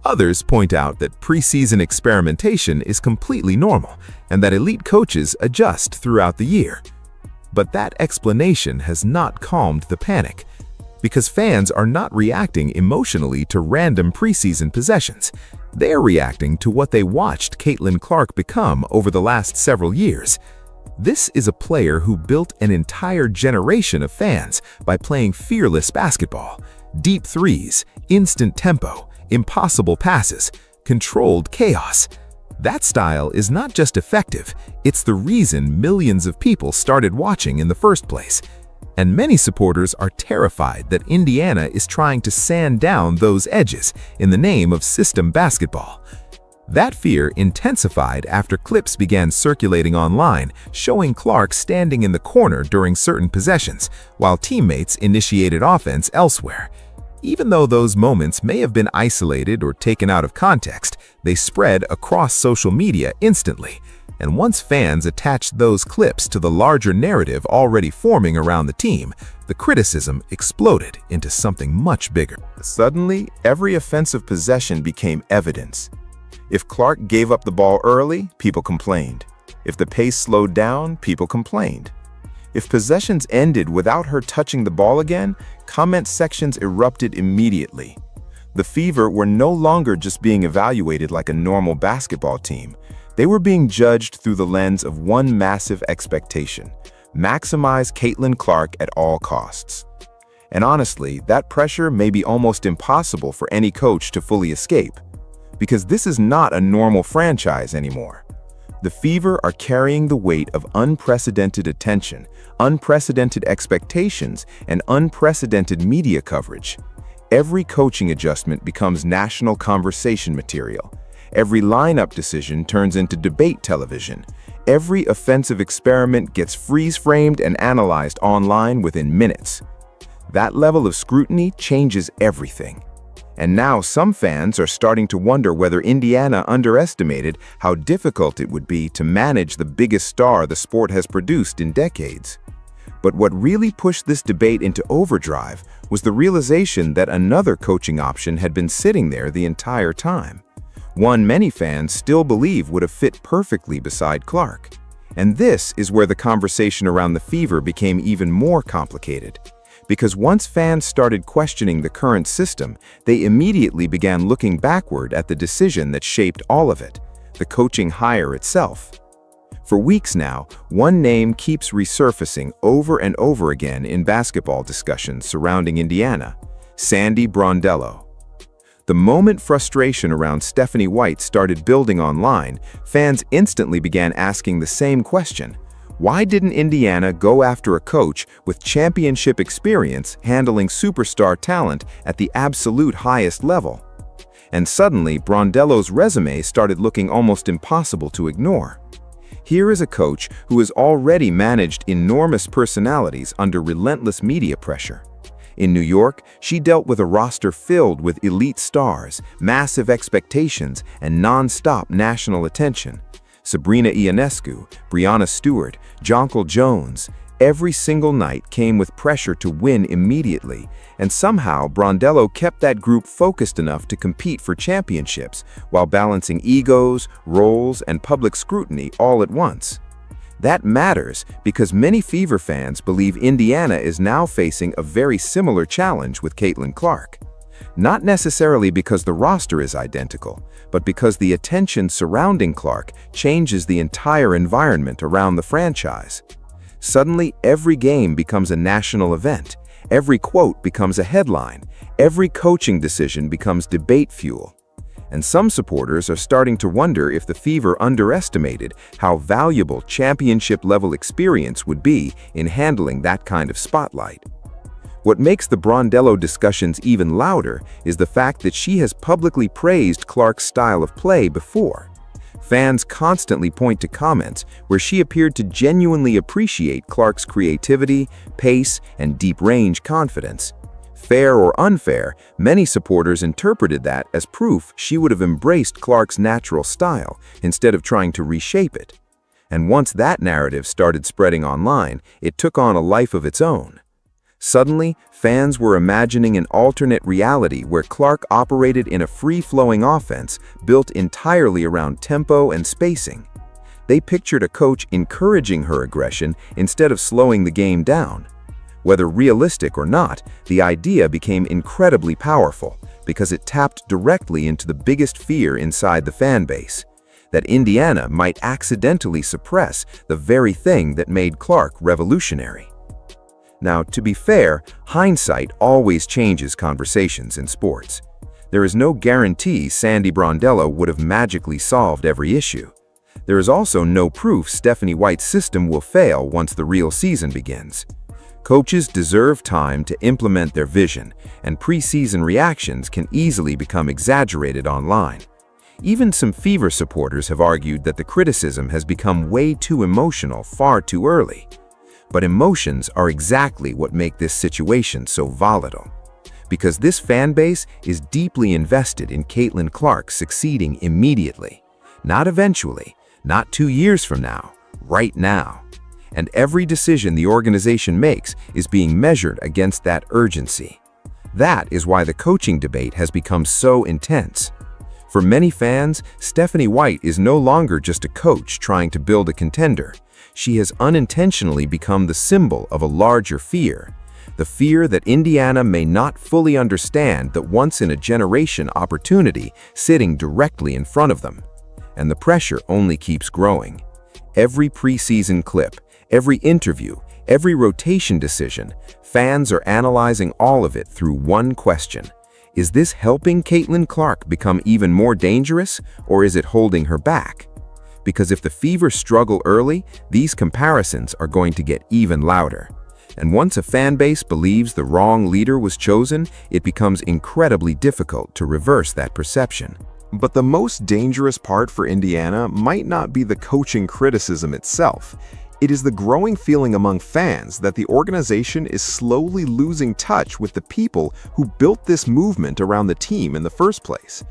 Others point out that preseason experimentation is completely normal and that elite coaches adjust throughout the year. But that explanation has not calmed the panic, because fans are not reacting emotionally to random preseason possessions. They are reacting to what they watched Caitlin Clark become over the last several years. This is a player who built an entire generation of fans by playing fearless basketball, deep threes, instant tempo, impossible passes, controlled chaos. That style is not just effective, it's the reason millions of people started watching in the first place. And many supporters are terrified that Indiana is trying to sand down those edges in the name of system basketball. That fear intensified after clips began circulating online showing Clark standing in the corner during certain possessions, while teammates initiated offense elsewhere. Even though those moments may have been isolated or taken out of context, they spread across social media instantly. And once fans attached those clips to the larger narrative already forming around the team, the criticism exploded into something much bigger. Suddenly, every offensive possession became evidence. If Clark gave up the ball early, people complained. If the pace slowed down, people complained. If possessions ended without her touching the ball again, comment sections erupted immediately. The Fever were no longer just being evaluated like a normal basketball team. They were being judged through the lens of one massive expectation: maximize Caitlin Clark at all costs. And honestly, that pressure may be almost impossible for any coach to fully escape, because this is not a normal franchise anymore. The Fever are carrying the weight of unprecedented attention, unprecedented expectations, and unprecedented media coverage. Every coaching adjustment becomes national conversation material. Every lineup decision turns into debate television. Every offensive experiment gets freeze-framed and analyzed online within minutes. That level of scrutiny changes everything. And now some fans are starting to wonder whether Indiana underestimated how difficult it would be to manage the biggest star the sport has produced in decades. But what really pushed this debate into overdrive was the realization that another coaching option had been sitting there the entire time. One many fans still believe would have fit perfectly beside Clark. And this is where the conversation around the Fever became even more complicated. Because once fans started questioning the current system, they immediately began looking backward at the decision that shaped all of it: the coaching hire itself. For weeks now, one name keeps resurfacing over and over again in basketball discussions surrounding Indiana: Sandy Brondello. The moment frustration around Stephanie White started building online, fans instantly began asking the same question: why didn't Indiana go after a coach with championship experience handling superstar talent at the absolute highest level? And suddenly, Brondello's resume started looking almost impossible to ignore. Here is a coach who has already managed enormous personalities under relentless media pressure. In New York, she dealt with a roster filled with elite stars, massive expectations, and non-stop national attention. Sabrina Ionescu, Breanna Stewart, Jonquel Jones. Every single night came with pressure to win immediately, and somehow Brondello kept that group focused enough to compete for championships while balancing egos, roles, and public scrutiny all at once. That matters because many Fever fans believe Indiana is now facing a very similar challenge with Caitlin Clark. Not necessarily because the roster is identical, but because the attention surrounding Clark changes the entire environment around the franchise. Suddenly, every game becomes a national event. Every quote becomes a headline. Every coaching decision becomes debate fuel. And some supporters are starting to wonder if the Fever underestimated how valuable championship-level experience would be in handling that kind of spotlight. What makes the Brondello discussions even louder is the fact that she has publicly praised Clark's style of play before. Fans constantly point to comments where she appeared to genuinely appreciate Clark's creativity, pace, and deep-range confidence. Fair or unfair, many supporters interpreted that as proof she would have embraced Clark's natural style instead of trying to reshape it. And once that narrative started spreading online, it took on a life of its own. Suddenly, fans were imagining an alternate reality where Clark operated in a free-flowing offense built entirely around tempo and spacing. They pictured a coach encouraging her aggression instead of slowing the game down. Whether realistic or not, the idea became incredibly powerful because it tapped directly into the biggest fear inside the fan base: that Indiana might accidentally suppress the very thing that made Clark revolutionary. Now, to be fair, hindsight always changes conversations in sports. There is no guarantee Sandy Brondello would have magically solved every issue. There is also no proof Stephanie White's system will fail once the real season begins. Coaches deserve time to implement their vision, and preseason reactions can easily become exaggerated online. Even some Fever supporters have argued that the criticism has become way too emotional far too early. But emotions are exactly what make this situation so volatile. Because this fan base is deeply invested in Caitlin Clark succeeding immediately. Not eventually, Not 2 years from now, right now. And every decision the organization makes is being measured against that urgency. That is why the coaching debate has become so intense. For many fans, Stephanie White is no longer just a coach trying to build a contender. She has unintentionally become the symbol of a larger fear. The fear that Indiana may not fully understand that once-in-a-generation opportunity sitting directly in front of them. And the pressure only keeps growing. Every preseason clip, every interview, every rotation decision, fans are analyzing all of it through one question. Is this helping Caitlin Clark become even more dangerous, or is it holding her back? Because if the Fever struggle early, these comparisons are going to get even louder. And once a fan base believes the wrong leader was chosen, it becomes incredibly difficult to reverse that perception. But the most dangerous part for Indiana might not be the coaching criticism itself. It is the growing feeling among fans that the organization is slowly losing touch with the people who built this movement around the team in the first place.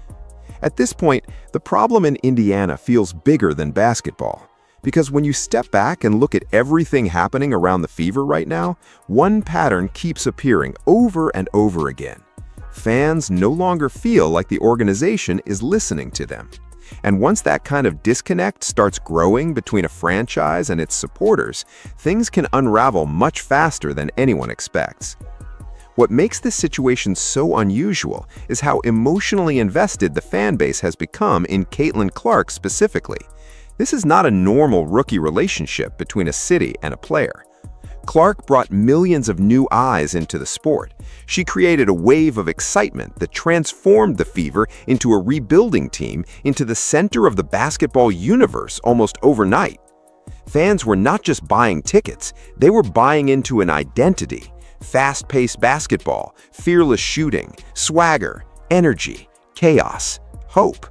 At this point, the problem in Indiana feels bigger than basketball. Because when you step back and look at everything happening around the Fever right now, one pattern keeps appearing over and over again. Fans no longer feel like the organization is listening to them. And once that kind of disconnect starts growing between a franchise and its supporters, things can unravel much faster than anyone expects. What makes this situation so unusual is how emotionally invested the fan base has become in Caitlin Clark specifically. This is not a normal rookie relationship between a city and a player. Clark brought millions of new eyes into the sport. She created a wave of excitement that transformed the Fever into a rebuilding team into the center of the basketball universe almost overnight. Fans were not just buying tickets, they were buying into an identity. Fast-paced basketball, fearless shooting, swagger, energy, chaos, hope.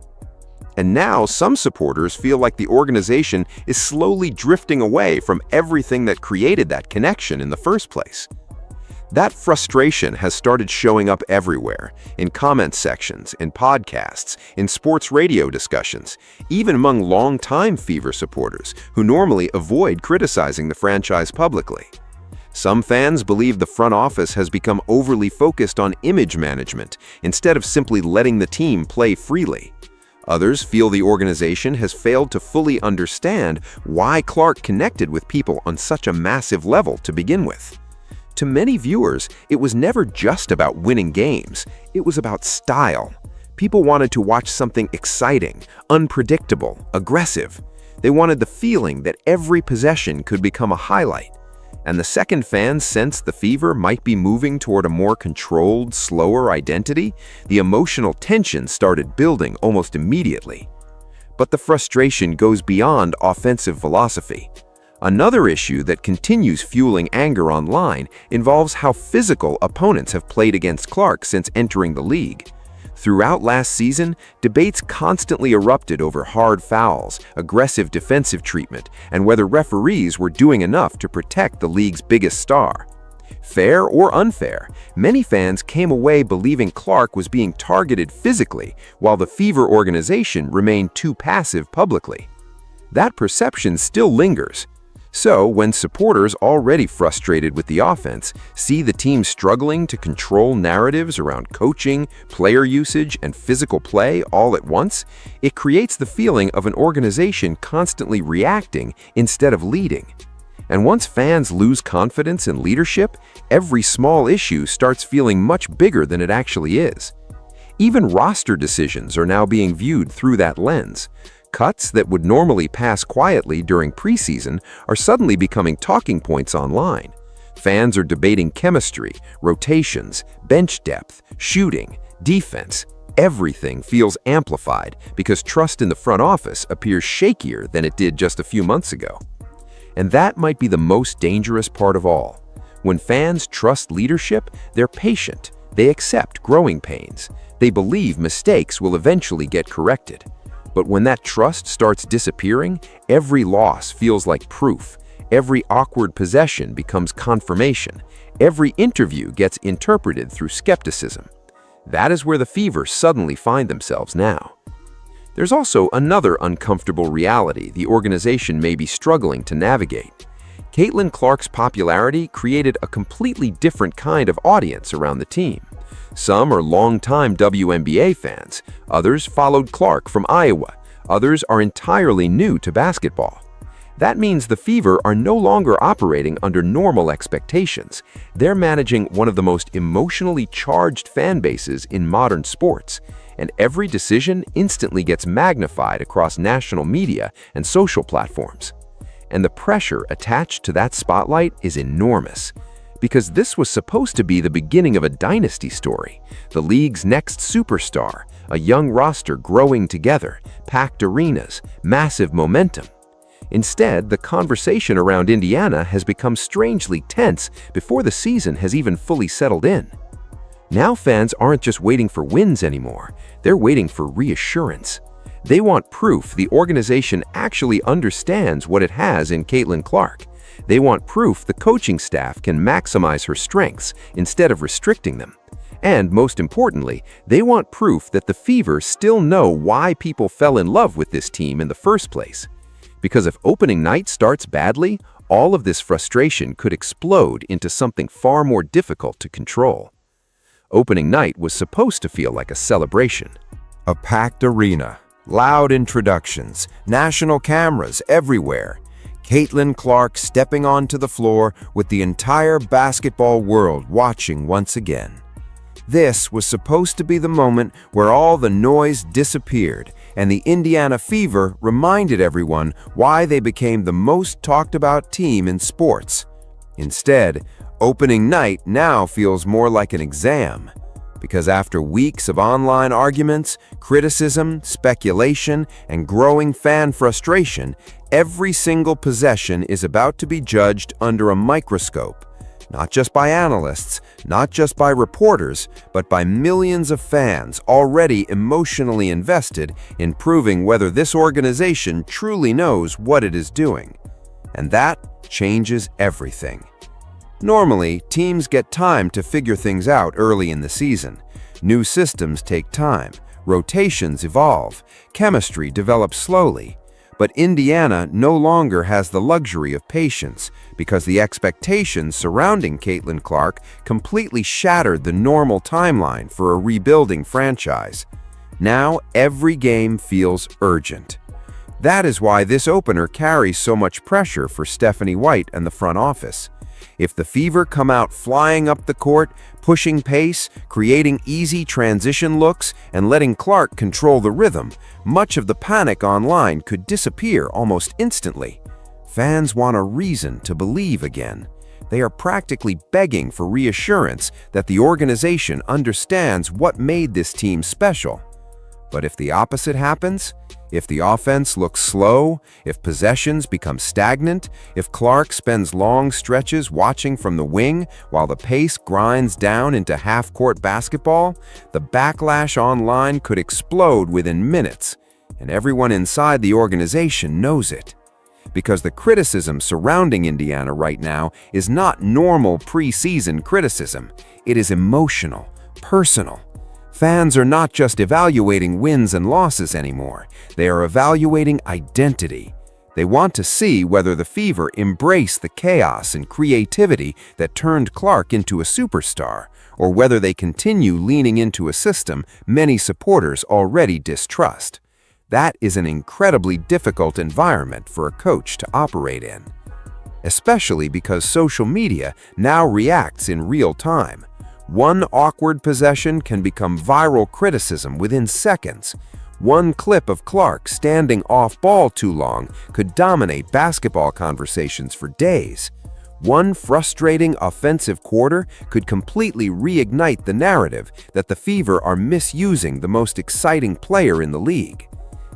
And now some supporters feel like the organization is slowly drifting away from everything that created that connection in the first place. That frustration has started showing up everywhere, in comment sections, in podcasts, in sports radio discussions, even among longtime Fever supporters who normally avoid criticizing the franchise publicly. Some fans believe the front office has become overly focused on image management instead of simply letting the team play freely. Others feel the organization has failed to fully understand why Clark connected with people on such a massive level to begin with. To many viewers, it was never just about winning games. It was about style. People wanted to watch something exciting, unpredictable, aggressive. They wanted the feeling that every possession could become a highlight. And the second fans sensed the Fever might be moving toward a more controlled, slower identity, the emotional tension started building almost immediately. But the frustration goes beyond offensive philosophy. Another issue that continues fueling anger online involves how physical opponents have played against Clark since entering the league. Throughout last season, debates constantly erupted over hard fouls, aggressive defensive treatment, and whether referees were doing enough to protect the league's biggest star. Fair or unfair, many fans came away believing Clark was being targeted physically, while the Fever organization remained too passive publicly. That perception still lingers. So, when supporters already frustrated with the offense see the team struggling to control narratives around coaching, player usage, and physical play all at once, it creates the feeling of an organization constantly reacting instead of leading. And once fans lose confidence in leadership, every small issue starts feeling much bigger than it actually is. Even roster decisions are now being viewed through that lens. Cuts that would normally pass quietly during preseason are suddenly becoming talking points online. Fans are debating chemistry, rotations, bench depth, shooting, defense. Everything feels amplified because trust in the front office appears shakier than it did just a few months ago. And that might be the most dangerous part of all. When fans trust leadership, they're patient. They accept growing pains. They believe mistakes will eventually get corrected. But when that trust starts disappearing, every loss feels like proof. Every awkward possession becomes confirmation. Every interview gets interpreted through skepticism. That is where the Fever suddenly find themselves now. There's also another uncomfortable reality the organization may be struggling to navigate. Caitlin Clark's popularity created a completely different kind of audience around the team. Some are longtime WNBA fans, others followed Clark from Iowa, others are entirely new to basketball. That means the Fever are no longer operating under normal expectations. They're managing one of the most emotionally charged fan bases in modern sports, and every decision instantly gets magnified across national media and social platforms. And the pressure attached to that spotlight is enormous, because this was supposed to be the beginning of a dynasty story, the league's next superstar, a young roster growing together, packed arenas, massive momentum. Instead, the conversation around Indiana has become strangely tense before the season has even fully settled in. Now fans aren't just waiting for wins anymore, they're waiting for reassurance. They want proof the organization actually understands what it has in Caitlin Clark. They want proof the coaching staff can maximize her strengths instead of restricting them. And most importantly, they want proof that the Fever still know why people fell in love with this team in the first place. Because if opening night starts badly, all of this frustration could explode into something far more difficult to control. Opening night was supposed to feel like a celebration. A packed arena, loud introductions, national cameras everywhere. Caitlin Clark stepping onto the floor with the entire basketball world watching once again. This was supposed to be the moment where all the noise disappeared and the Indiana Fever reminded everyone why they became the most talked about team in sports. Instead, opening night now feels more like an exam, because after weeks of online arguments, criticism, speculation, and growing fan frustration, every single possession is about to be judged under a microscope. Not just by analysts, not just by reporters, but by millions of fans already emotionally invested in proving whether this organization truly knows what it is doing. And that changes everything. Normally, teams get time to figure things out early in the season. New systems take time, rotations evolve, chemistry develops slowly. But Indiana no longer has the luxury of patience because the expectations surrounding Caitlin Clark completely shattered the normal timeline for a rebuilding franchise. Now every game feels urgent. That is why this opener carries so much pressure for Stephanie White and the front office. If the Fever come out flying up the court, pushing pace, creating easy transition looks, and letting Clark control the rhythm, much of the panic online could disappear almost instantly. Fans want a reason to believe again. They are practically begging for reassurance that the organization understands what made this team special. But if the opposite happens, if the offense looks slow, if possessions become stagnant, if Clark spends long stretches watching from the wing while the pace grinds down into half-court basketball, the backlash online could explode within minutes, and everyone inside the organization knows it. Because the criticism surrounding Indiana right now is not normal preseason criticism. It is emotional, personal. Fans are not just evaluating wins and losses anymore. They are evaluating identity. They want to see whether the Fever embrace the chaos and creativity that turned Clark into a superstar, or whether they continue leaning into a system many supporters already distrust. That is an incredibly difficult environment for a coach to operate in, especially because social media now reacts in real time. One awkward possession can become viral criticism within seconds. One clip of Clark standing off ball too long could dominate basketball conversations for days. One frustrating offensive quarter could completely reignite the narrative that the Fever are misusing the most exciting player in the league.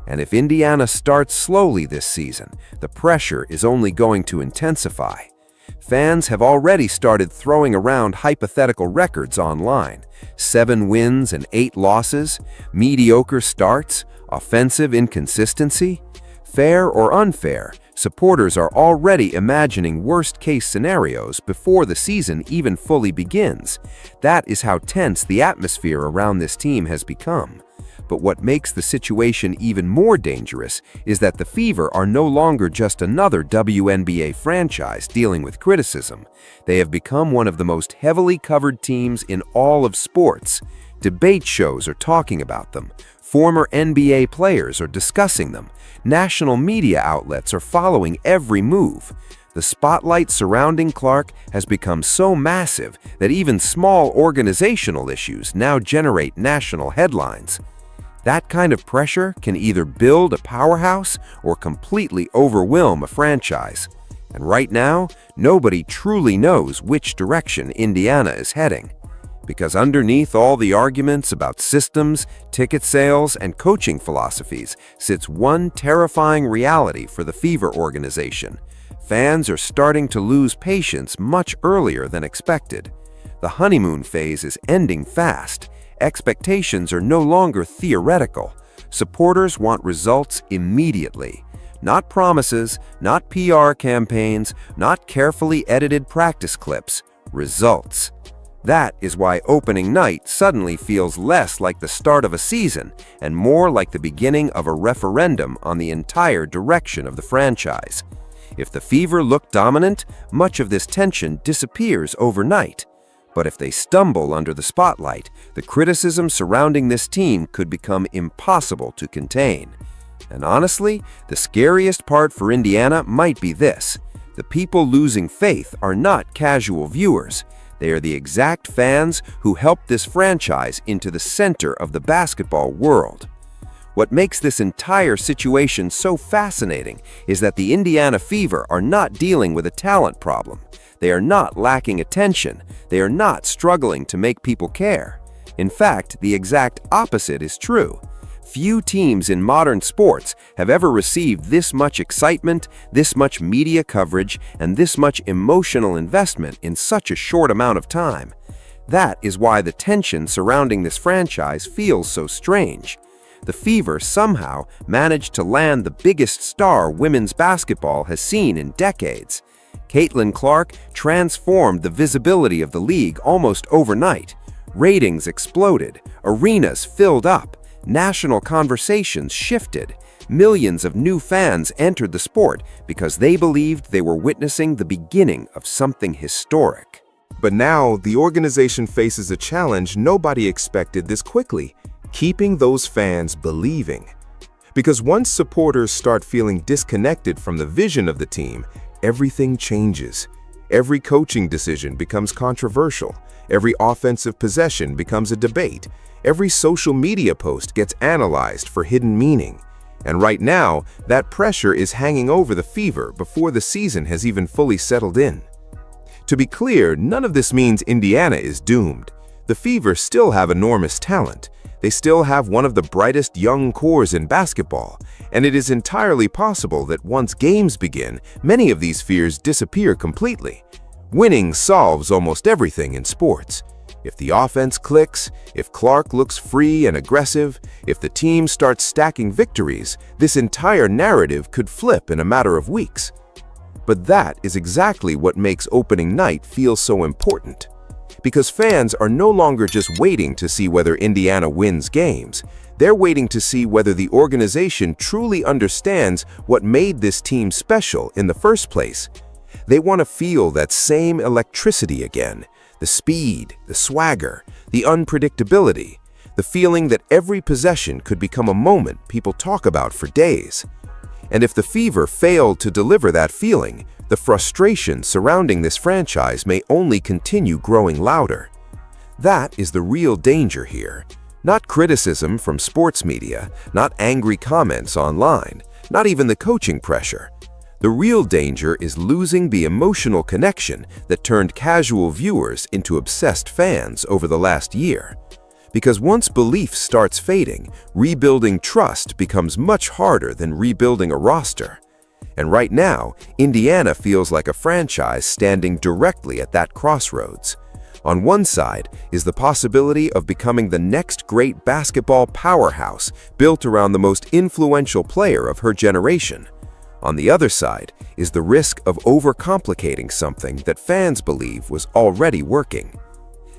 And if Indiana starts slowly this season, the pressure is only going to intensify. Fans have already started throwing around hypothetical records online. 7 wins and 8 losses, mediocre starts, offensive inconsistency. Fair or unfair, supporters are already imagining worst-case scenarios before the season even fully begins. That is how tense the atmosphere around this team has become. But what makes the situation even more dangerous is that the Fever are no longer just another WNBA franchise dealing with criticism. They have become one of the most heavily covered teams in all of sports. Debate shows are talking about them. Former NBA players are discussing them. National media outlets are following every move. The spotlight surrounding Clark has become so massive that even small organizational issues now generate national headlines. That kind of pressure can either build a powerhouse or completely overwhelm a franchise. And right now, nobody truly knows which direction Indiana is heading. Because underneath all the arguments about systems, ticket sales, and coaching philosophies sits one terrifying reality for the Fever organization. Fans are starting to lose patience much earlier than expected. The honeymoon phase is ending fast. Expectations are no longer theoretical. Supporters want results immediately. Not promises, not PR campaigns, not carefully edited practice clips. Results. That is why opening night suddenly feels less like the start of a season and more like the beginning of a referendum on the entire direction of the franchise. If the Fever look dominant, much of this tension disappears overnight. But if they stumble under the spotlight, the criticism surrounding this team could become impossible to contain. And honestly, the scariest part for Indiana might be this. The people losing faith are not casual viewers. They are the exact fans who helped this franchise into the center of the basketball world. What makes this entire situation so fascinating is that the Indiana Fever are not dealing with a talent problem. They are not lacking attention. They are not struggling to make people care. In fact, the exact opposite is true. Few teams in modern sports have ever received this much excitement, this much media coverage, and this much emotional investment in such a short amount of time. That is why the tension surrounding this franchise feels so strange. The Fever somehow managed to land the biggest star women's basketball has seen in decades. Caitlin Clark transformed the visibility of the league almost overnight. Ratings exploded, arenas filled up, national conversations shifted. Millions of new fans entered the sport because they believed they were witnessing the beginning of something historic. But now, the organization faces a challenge nobody expected this quickly: keeping those fans believing. Because once supporters start feeling disconnected from the vision of the team, everything changes. Every coaching decision becomes controversial. Every offensive possession becomes a debate. Every social media post gets analyzed for hidden meaning. And right now, that pressure is hanging over the Fever before the season has even fully settled in. To be clear, none of this means Indiana is doomed. The Fever still have enormous talent. They still have one of the brightest young cores in basketball, and it is entirely possible that once games begin, many of these fears disappear completely. Winning solves almost everything in sports. If the offense clicks, if Clark looks free and aggressive, if the team starts stacking victories, this entire narrative could flip in a matter of weeks. But that is exactly what makes opening night feel so important. Because fans are no longer just waiting to see whether Indiana wins games. They're waiting to see whether the organization truly understands what made this team special in the first place. They want to feel that same electricity again. The speed, the swagger, the unpredictability, the feeling that every possession could become a moment people talk about for days. And if the Fever failed to deliver that feeling, the frustration surrounding this franchise may only continue growing louder. That is the real danger here. Not criticism from sports media, not angry comments online, not even the coaching pressure. The real danger is losing the emotional connection that turned casual viewers into obsessed fans over the last year. Because once belief starts fading, rebuilding trust becomes much harder than rebuilding a roster. And right now, Indiana feels like a franchise standing directly at that crossroads. On one side is the possibility of becoming the next great basketball powerhouse built around the most influential player of her generation. On the other side is the risk of overcomplicating something that fans believe was already working.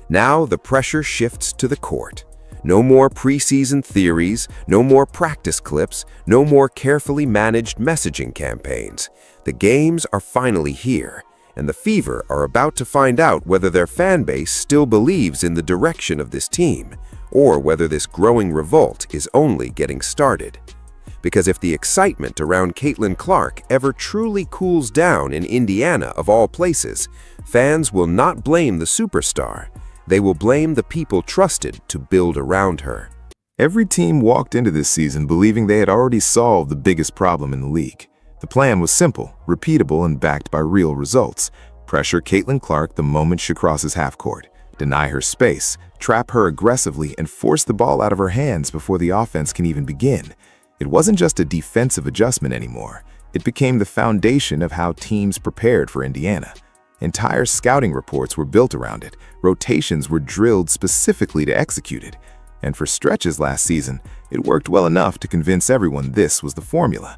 Now the pressure shifts to the court. No more preseason theories, no more practice clips, no more carefully managed messaging campaigns. The games are finally here, and the Fever are about to find out whether their fan base still believes in the direction of this team, or whether this growing revolt is only getting started. Because if the excitement around Caitlin Clark ever truly cools down in Indiana of all places, fans will not blame the superstar. They will blame the people trusted to build around her. Every team walked into this season believing they had already solved the biggest problem in the league. The plan was simple, repeatable, and backed by real results. Pressure Caitlin Clark the moment she crosses half-court, deny her space, trap her aggressively, and force the ball out of her hands before the offense can even begin. It wasn't just a defensive adjustment anymore. It became the foundation of how teams prepared for Indiana. Entire scouting reports were built around it. Rotations were drilled specifically to execute it. And for stretches last season, it worked well enough to convince everyone this was the formula.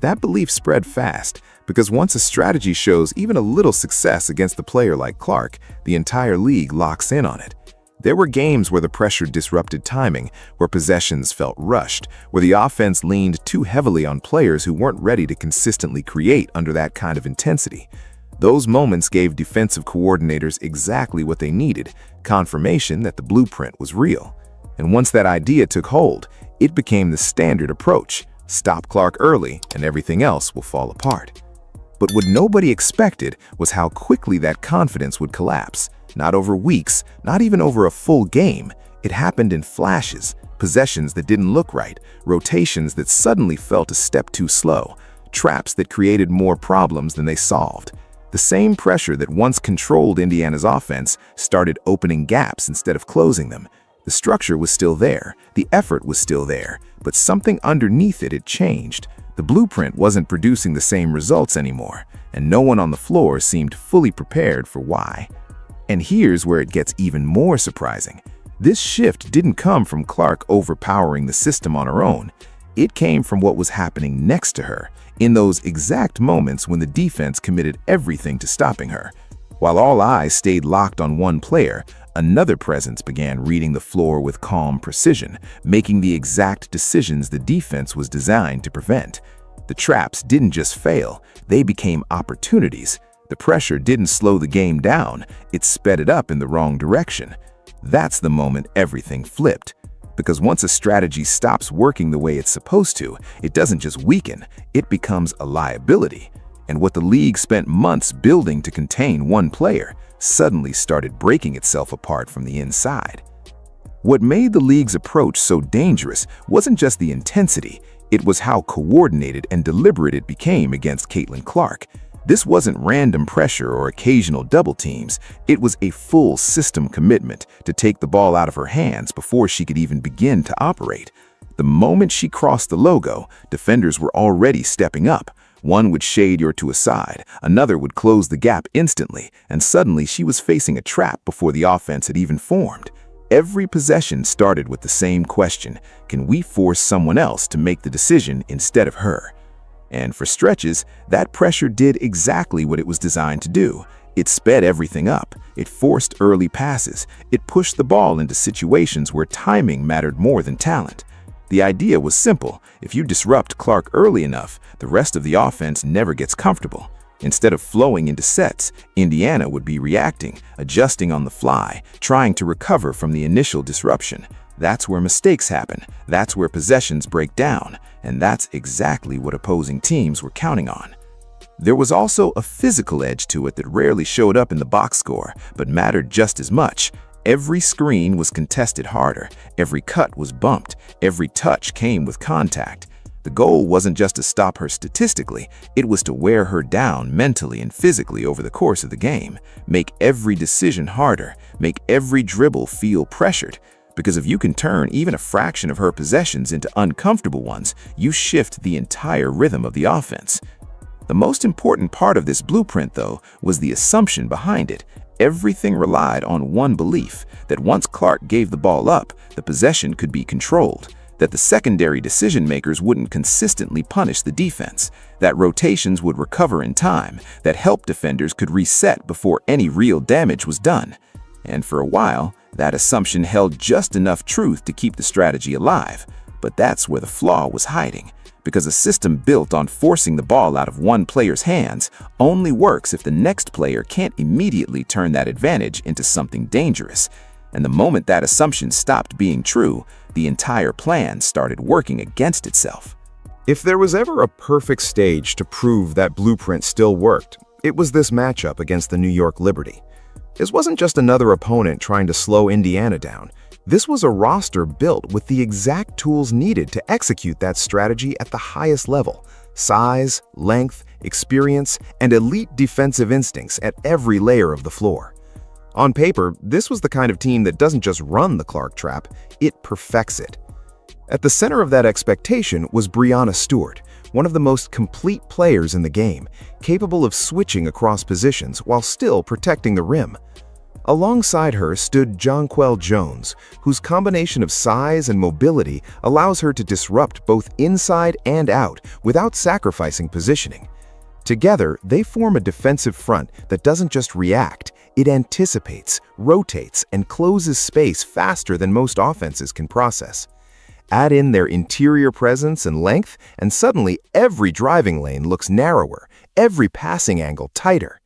That belief spread fast, because once a strategy shows even a little success against a player like Clark, the entire league locks in on it. There were games where the pressure disrupted timing, where possessions felt rushed, where the offense leaned too heavily on players who weren't ready to consistently create under that kind of intensity. Those moments gave defensive coordinators exactly what they needed, confirmation that the blueprint was real. And once that idea took hold, it became the standard approach. Stop Clark early, and everything else will fall apart. But what nobody expected was how quickly that confidence would collapse. Not over weeks, not even over a full game. It happened in flashes, possessions that didn't look right, rotations that suddenly felt a step too slow, traps that created more problems than they solved. The same pressure that once controlled Indiana's offense started opening gaps instead of closing them. The structure was still there, the effort was still there, but something underneath it had changed. The blueprint wasn't producing the same results anymore, and no one on the floor seemed fully prepared for why. And here's where it gets even more surprising. This shift didn't come from Clark overpowering the system on her own. It came from what was happening next to her, in those exact moments when the defense committed everything to stopping her. While all eyes stayed locked on one player, another presence began reading the floor with calm precision, making the exact decisions the defense was designed to prevent. The traps didn't just fail, they became opportunities. The pressure didn't slow the game down, it sped it up in the wrong direction. That's the moment everything flipped. Because once a strategy stops working the way it's supposed to, it doesn't just weaken, it becomes a liability. And what the league spent months building to contain one player suddenly started breaking itself apart from the inside. What made the league's approach so dangerous wasn't just the intensity, it was how coordinated and deliberate it became against Caitlin Clark. This wasn't random pressure or occasional double teams, it was a full system commitment to take the ball out of her hands before she could even begin to operate. The moment she crossed the logo, defenders were already stepping up. One would shade her to a side, another would close the gap instantly, and suddenly she was facing a trap before the offense had even formed. Every possession started with the same question: can we force someone else to make the decision instead of her? And for stretches, that pressure did exactly what it was designed to do. It sped everything up, it forced early passes, it pushed the ball into situations where timing mattered more than talent. The idea was simple: if you disrupt Clark early enough, the rest of the offense never gets comfortable. Instead of flowing into sets, Indiana would be reacting, adjusting on the fly, trying to recover from the initial disruption. That's where mistakes happen, that's where possessions break down, and that's exactly what opposing teams were counting on. There was also a physical edge to it that rarely showed up in the box score, but mattered just as much. Every screen was contested harder, every cut was bumped, every touch came with contact. The goal wasn't just to stop her statistically, it was to wear her down mentally and physically over the course of the game, make every decision harder, make every dribble feel pressured. Because if you can turn even a fraction of her possessions into uncomfortable ones, you shift the entire rhythm of the offense. The most important part of this blueprint, though, was the assumption behind it. Everything relied on one belief, that once Clark gave the ball up, the possession could be controlled, that the secondary decision-makers wouldn't consistently punish the defense, that rotations would recover in time, that help defenders could reset before any real damage was done. And for a while, that assumption held just enough truth to keep the strategy alive. But that's where the flaw was hiding, because a system built on forcing the ball out of one player's hands only works if the next player can't immediately turn that advantage into something dangerous. And the moment that assumption stopped being true, the entire plan started working against itself. If there was ever a perfect stage to prove that blueprint still worked, it was this matchup against the New York Liberty. This wasn't just another opponent trying to slow Indiana down. This was a roster built with the exact tools needed to execute that strategy at the highest level: size, length, experience, and elite defensive instincts at every layer of the floor. On paper, this was the kind of team that doesn't just run the Clark trap, it perfects it. At the center of that expectation was Breanna Stewart, one of the most complete players in the game, capable of switching across positions while still protecting the rim. Alongside her stood Jonquel Jones, whose combination of size and mobility allows her to disrupt both inside and out without sacrificing positioning. Together, they form a defensive front that doesn't just react, it anticipates, rotates, and closes space faster than most offenses can process. Add in their interior presence and length, and suddenly every driving lane looks narrower, every passing angle tighter.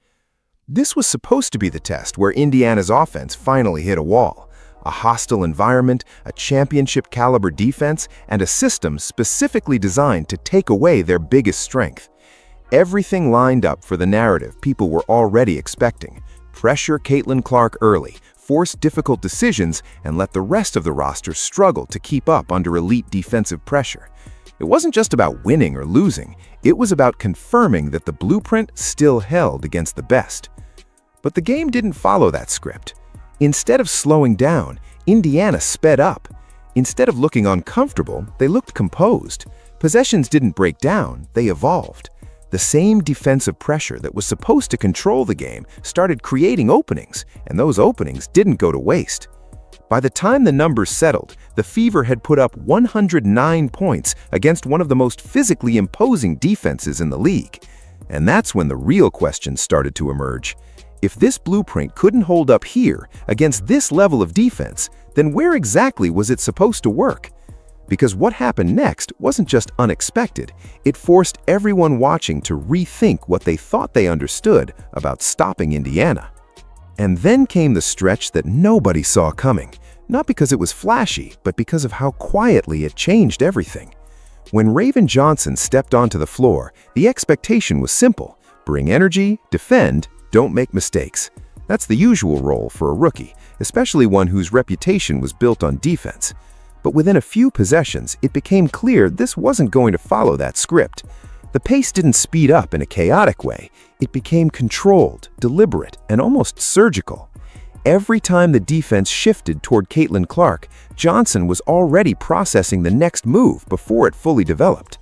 This was supposed to be the test where Indiana's offense finally hit a wall. A hostile environment, a championship-caliber defense, and a system specifically designed to take away their biggest strength. Everything lined up for the narrative people were already expecting. Pressure Caitlin Clark early, force difficult decisions, and let the rest of the roster struggle to keep up under elite defensive pressure. It wasn't just about winning or losing, it was about confirming that the blueprint still held against the best. But the game didn't follow that script. Instead of slowing down, Indiana sped up. Instead of looking uncomfortable, they looked composed. Possessions didn't break down, they evolved. The same defensive pressure that was supposed to control the game started creating openings, and those openings didn't go to waste. By the time the numbers settled, the Fever had put up 109 points against one of the most physically imposing defenses in the league. And that's when the real questions started to emerge. If this blueprint couldn't hold up here against this level of defense, then where exactly was it supposed to work? Because what happened next wasn't just unexpected, it forced everyone watching to rethink what they thought they understood about stopping Indiana. And then came the stretch that nobody saw coming, not because it was flashy, but because of how quietly it changed everything. When Raven Johnson stepped onto the floor, the expectation was simple: bring energy, defend, don't make mistakes. That's the usual role for a rookie, especially one whose reputation was built on defense. But within a few possessions, it became clear this wasn't going to follow that script. The pace didn't speed up in a chaotic way. It became controlled, deliberate, and almost surgical. Every time the defense shifted toward Caitlin Clark, Johnson was already processing the next move before it fully developed.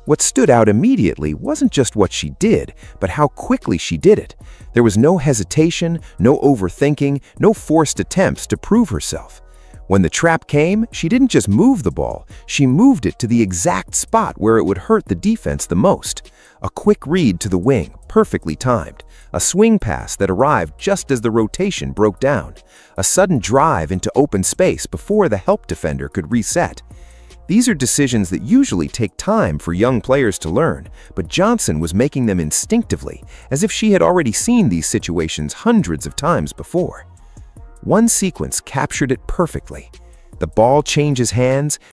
What stood out immediately wasn't just what she did, but how quickly she did it. There was no hesitation, no overthinking, no forced attempts to prove herself. When the trap came, she didn't just move the ball, she moved it to the exact spot where it would hurt the defense the most. A quick read to the wing, perfectly timed. A swing pass that arrived just as the rotation broke down. A sudden drive into open space before the help defender could reset. These are decisions that usually take time for young players to learn, but Johnson was making them instinctively, as if she had already seen these situations hundreds of times before. One sequence captured it perfectly. The ball changes hands,